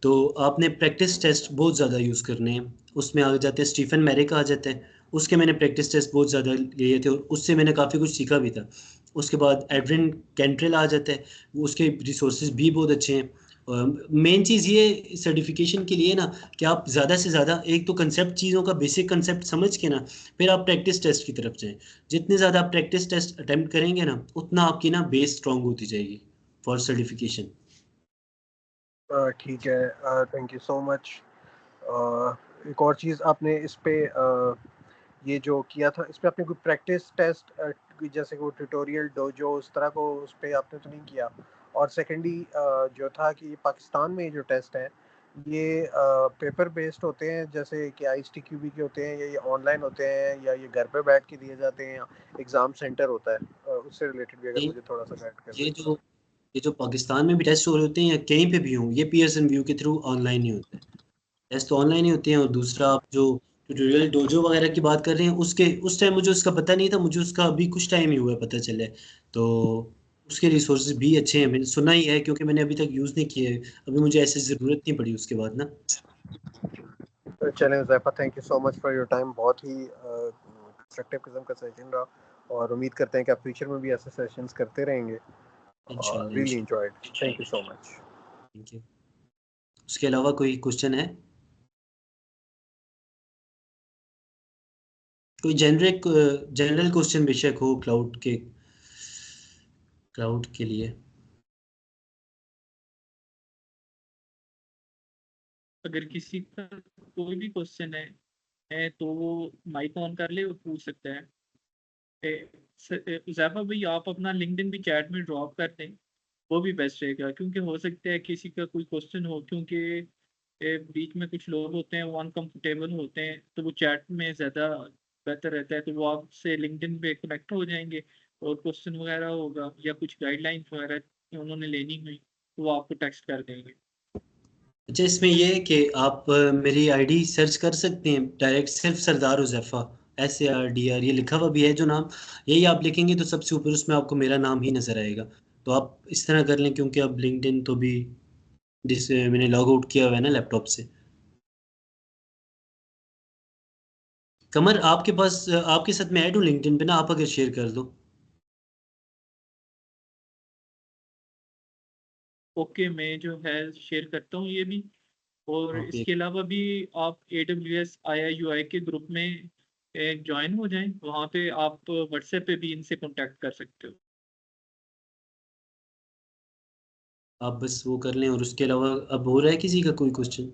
तो आपने प्रैक्टिस टेस्ट बहुत ज़्यादा यूज़ करने हैं। उसमें आ जाते हैं स्टीफन मैरिक आ जाते हैं, उसके मैंने प्रैक्टिस टेस्ट बहुत ज़्यादा लिए थे और उससे मैंने काफ़ी कुछ सीखा भी था। उसके बाद एडविन कैंट्रेल आ जाता है, उसके रिसोर्सेज भी बहुत अच्छे हैं। मेन चीज़ ये सर्टिफिकेशन के लिए ना, कि आप ज़्यादा से ज़्यादा एक तो कंसेप्ट, चीज़ों का बेसिक कंसेप्ट समझ के ना, फिर आप प्रैक्टिस टेस्ट की तरफ जाएँ। जितने ज़्यादा आप प्रैक्टिस टेस्ट अटेम्प्ट करेंगे ना, उतना आपकी ना बेस स्ट्रॉन्ग होती जाएगी फॉर सर्टिफिकेशन। ठीक है, थैंक यू सो मच। एक और चीज़ आपने इस पे ये जो किया था, इस पे आपने कोई प्रैक्टिस टेस्ट जैसे कोई ट्यूटोरियल डोजो उस तरह को उस पे आपने तो नहीं किया? और सेकेंडली जो था कि पाकिस्तान में जो टेस्ट हैं ये पेपर बेस्ड होते हैं जैसे कि ISTQB के होते हैं, या ये ऑनलाइन होते हैं, या ये घर पे बैठ के दिए जाते हैं, या एग्ज़ाम सेंटर होता है? उससे रिलेटेड भी अगर नहीं, मुझे थोड़ा सा गाइड कर ये दें। जो ये जो पाकिस्तान में भी टेस्ट हो रहे होते हैं या कहीं पे भी हों, ये पियर्सन व्यू के थ्रू ऑनलाइन ही होते हैं। टेस्ट तो ऑनलाइन ही होते हैं। और दूसरा, आप जो ट्यूटोरियल डोजो वगैरह की बात कर रहे हैं, उसके उस टाइम मुझे उसका पता नहीं था, मुझे उसका अभी कुछ टाइम ही हुआ है पता चले। तो उसके रिसोर्सेज भी अच्छे हैं, मैंने सुना ही है, क्योंकि मैंने अभी तक यूज़ नहीं किए। अभी मुझे ऐसी ज़रूरत नहीं पड़ी उसके बाद ना। चलें Zaifa, thank you so much for your time. बहुत ही कंस्ट्रक्टिव किस्म का सेशन रहा, और उम्मीद करते हैं कि आप फ्यूचर में भी ऐसे सेशंस करते रहेंगे। इंशाल्लाह रियली इंशाल्लाह। Enjoyed, thank you so much. Thank you. उसके अलावा कोई क्वेश्चन है? कोई जनरल क्वेश्चन बेशक हो क्लाउड के लिए। अगर किसी का कोई भी क्वेश्चन है तो वो माइक ऑन कर ले और पूछ सकता है। ज़ैफा भाई आप अपना लिंक्डइन भी चैट में ड्रॉप कर दें, वो भी बेस्ट रहेगा, क्योंकि हो सकता है किसी का कोई क्वेश्चन हो, क्योंकि बीच में कुछ लोग होते हैं वो अनकंफर्टेबल होते हैं, तो वो चैट में ज़्यादा बेहतर रहता है। तो वो आपसे लिंक्डइन पे कनेक्ट हो जाएंगे, और क्वेश्चन वगैरह होगा या कुछ गाइडलाइंस वगैरह उन्होंने लेनी हुई तो वो आपको टेक्स्ट कर देंगे। अच्छा, इसमें ये है कि आप मेरी आईडी सर्च कर सकते हैं डायरेक्ट, सिर्फ सरदार हुज़ैफा SARDR ये लिखा हुआ भी है जो नाम, यही आप लिखेंगे तो सबसे ऊपर उसमें आपको मेरा नाम ही नज़र आएगा। तो आप इस तरह कर लें, क्योंकि अब लिंक्डइन तो भी जिससे मैंने लॉग आउट किया हुआ है ना लैपटॉप से। कमर, आपके पास आपके साथ में ऐड हूँ लिंक्डइन पे ना, आप अगर शेयर कर दो। ओके, मैं जो है शेयर करता हूँ ये भी। और ओके। इसके अलावा भी आप AWS IIUI के ग्रुप में ज्वाइन हो जाएं, वहाँ पे आप व्हाट्सएप पे भी इनसे कांटेक्ट कर सकते हो। आप बस वो कर लें। और उसके अलावा अब हो रहा है किसी का कोई क्वेश्चन?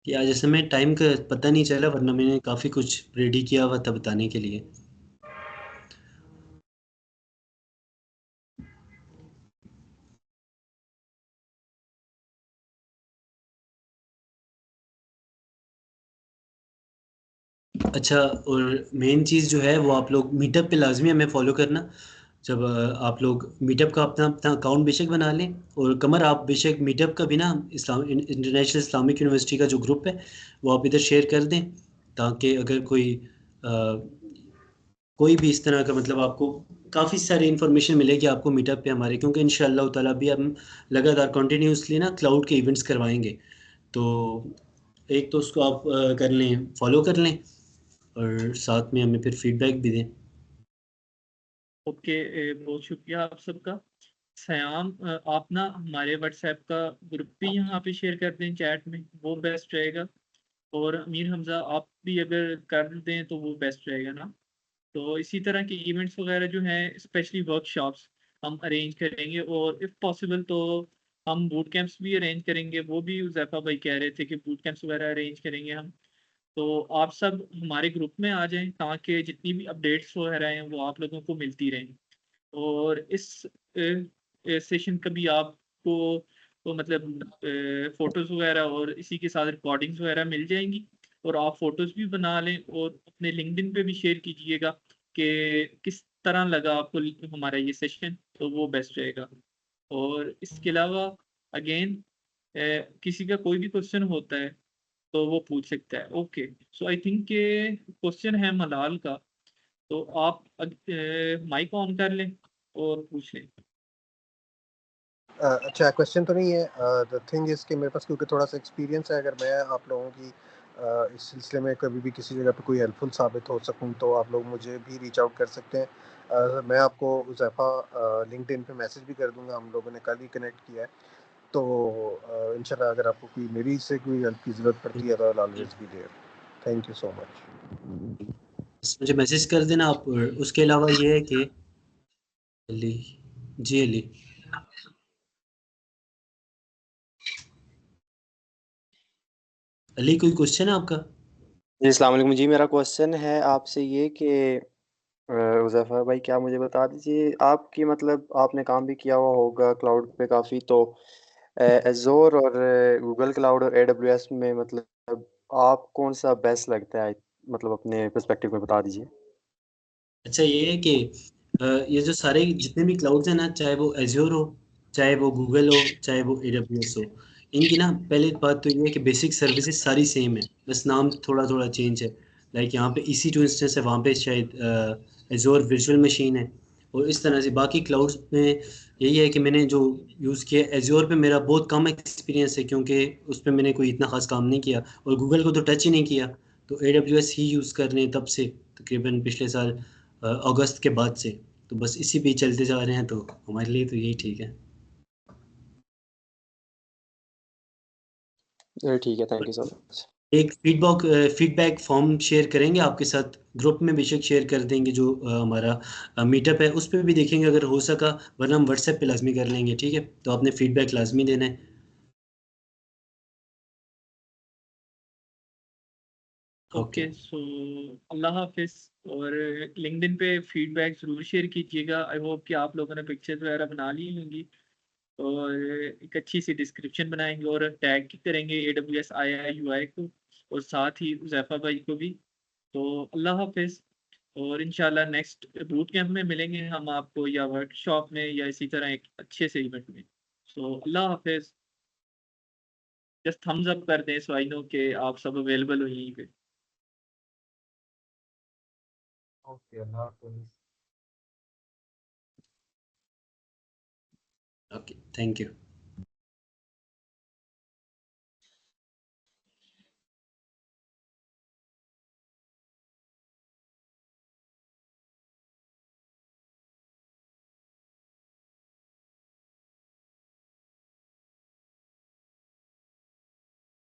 या जैसे मैं टाइम का पता नहीं चला, वरना मैंने काफ़ी कुछ रेडी किया हुआ था बताने के लिए। अच्छा, और मेन चीज़ जो है वो आप लोग मीटअप पे लाजमी हमें फॉलो करना। जब आप लोग मीटअप का अपना अपना अकाउंट बेशक बना लें। और कमर, आप बेशक मीटअप का भी ना इंटरनेशनल इस्लामिक यूनिवर्सिटी का जो ग्रुप है वो आप इधर शेयर कर दें, ताकि अगर कोई भी इस तरह का मतलब आपको काफ़ी सारी इन्फॉर्मेशन मिलेगी आपको मीटअप पे हमारे, क्योंकि इंशाअल्लाह ताला भी हम लगातार कंटिन्यूसली ना क्लाउड के इवेंट्स करवाएंगे। तो एक तो उसको आप कर लें, फॉलो कर लें, और साथ में हमें फिर फीडबैक भी दें। ओके, बहुत शुक्रिया आप सबका। सयाम आप ना हमारे व्हाट्सएप का ग्रुप भी यहाँ पे शेयर कर दें चैट में, वो बेस्ट रहेगा। और अमीर हमजा आप भी अगर कर दें तो वो बेस्ट रहेगा ना। तो इसी तरह के इवेंट्स वगैरह जो हैं, स्पेशली वर्कशॉप्स हम अरेंज करेंगे, और इफ़ पॉसिबल तो हम बूट कैंप्स भी अरेंज करेंगे। वो भी उज़ैफ़ा भाई कह रहे थे कि बूट कैंप्स वगैरह अरेंज करेंगे हम। तो आप सब हमारे ग्रुप में आ जाएं ताकि जितनी भी अपडेट्स वगैरह हैं वो आप लोगों को मिलती रहें। और इस सेशन का भी आपको तो मतलब फ़ोटोज़ वगैरह और इसी के साथ रिकॉर्डिंग्स वगैरह मिल जाएंगी, और आप फ़ोटोज़ भी बना लें और अपने लिंक्डइन पे भी शेयर कीजिएगा कि किस तरह लगा आपको हमारा ये सेशन, तो वो बेस्ट रहेगा। और इसके अलावा अगेन किसी का कोई भी क्वेश्चन होता है तो वो पूछ सकता है। ओके, सो आई थिंक के क्वेश्चन है मलाल का, तो आप माइक ऑन कर लें और पूछ लें। अच्छा, क्वेश्चन तो नहीं है। द थिंग इज़ कि मेरे पास क्योंकि थोड़ा सा एक्सपीरियंस है, अगर मैं आप लोगों की इस सिलसिले में कभी भी किसी जगह पे कोई हेल्पफुल साबित हो सकूं तो आप लोग मुझे भी रीच आउट कर सकते हैं। मैं आपको उज़ैफ़ा लिंक्डइन पे मैसेज भी कर दूंगा, हम लोगों ने कल ही कनेक्ट किया है। तो इंशाल्लाह अगर आपको कोई मेरी से कोई हेल्प की ज़रूरत पड़ती है तो I will always be there. Thank you so much. बस मुझे मैसेज कर देना आप। उसके अलावा ये है कि अली जी, अली अली कोई क्वेश्चन है आपका? जी अस्सलाम वालेकुम जी, मेरा क्वेश्चन है आपसे ये कि उज़ैफ़ा भाई क्या मुझे बता दीजिए, आपकी मतलब आपने काम भी किया हुआ होगा क्लाउड पे काफ़ी, तो एज़ोर और गूगल क्लाउड और एडब्ल्यूएस में मतलब आप कौन सा बेस्ट लगता है, मतलब अपने पर्सपेक्टिव में बता दीजिए। अच्छा, ये है कि ये जो सारे जितने भी क्लाउड्स हैं ना, चाहे वो एज्योर हो, चाहे वो गूगल हो, चाहे वो एडब्ल्यूएस हो, इनकी ना पहले बात तो ये है कि बेसिक सर्विसेज सारी सेम है, बस नाम थोड़ा थोड़ा चेंज है। लाइक यहाँ पे EC2 इंस्टेंस है, वहाँ पे शायद एज्योर वर्चुअल मशीन है। और इस तरह से बाकी क्लाउड्स में यही है कि मैंने जो यूज़ किया एज्योर पे मेरा बहुत कम एक्सपीरियंस है, क्योंकि उस पर मैंने कोई इतना खास काम नहीं किया, और गूगल को तो टच ही नहीं किया। तो AWS ही यूज़ कर रहे हैं तब से, तकरीबन पिछले साल अगस्त के बाद से। तो बस इसी पे ही चलते जा रहे हैं, तो हमारे लिए तो यही ठीक है। ठीक है, थैंक यू सो मच। एक फीडबैक फॉर्म शेयर करेंगे आपके साथ, ग्रुप में बेशक शेयर कर देंगे, जो हमारा मीटअप है उस पर भी देखेंगे अगर हो सका, वरना हम व्हाट्सएप पे लाजमी कर लेंगे, ठीक है? तो आपने फीडबैक लाजमी देना है। ओके, ओके, सो अल्लाह हाफिज़। और लिंक्डइन पे फीडबैक ज़रूर शेयर कीजिएगा। आई होप कि आप लोगों ने पिक्चर्स वगैरह बना ली होंगी, और एक अच्छी सी डिस्क्रिप्शन बनाएंगे और टैग करेंगे AWS IIUI को, और साथ ही उज़ैफ़ा भाई को भी। तो अल्लाह हाफिज़, और इंशाल्लाह नेक्स्ट बूट कैंप में मिलेंगे हम आपको, या वर्कशॉप में, या इसी तरह एक अच्छे से इवेंट में। सो अल्लाह हाफिज़। जस्ट थम्स अप कर दें सो आई नो कि आप सब अवेलेबल हो यहीं पे। ओके, अल्लाह हाफ़िज़। Okay, thank you.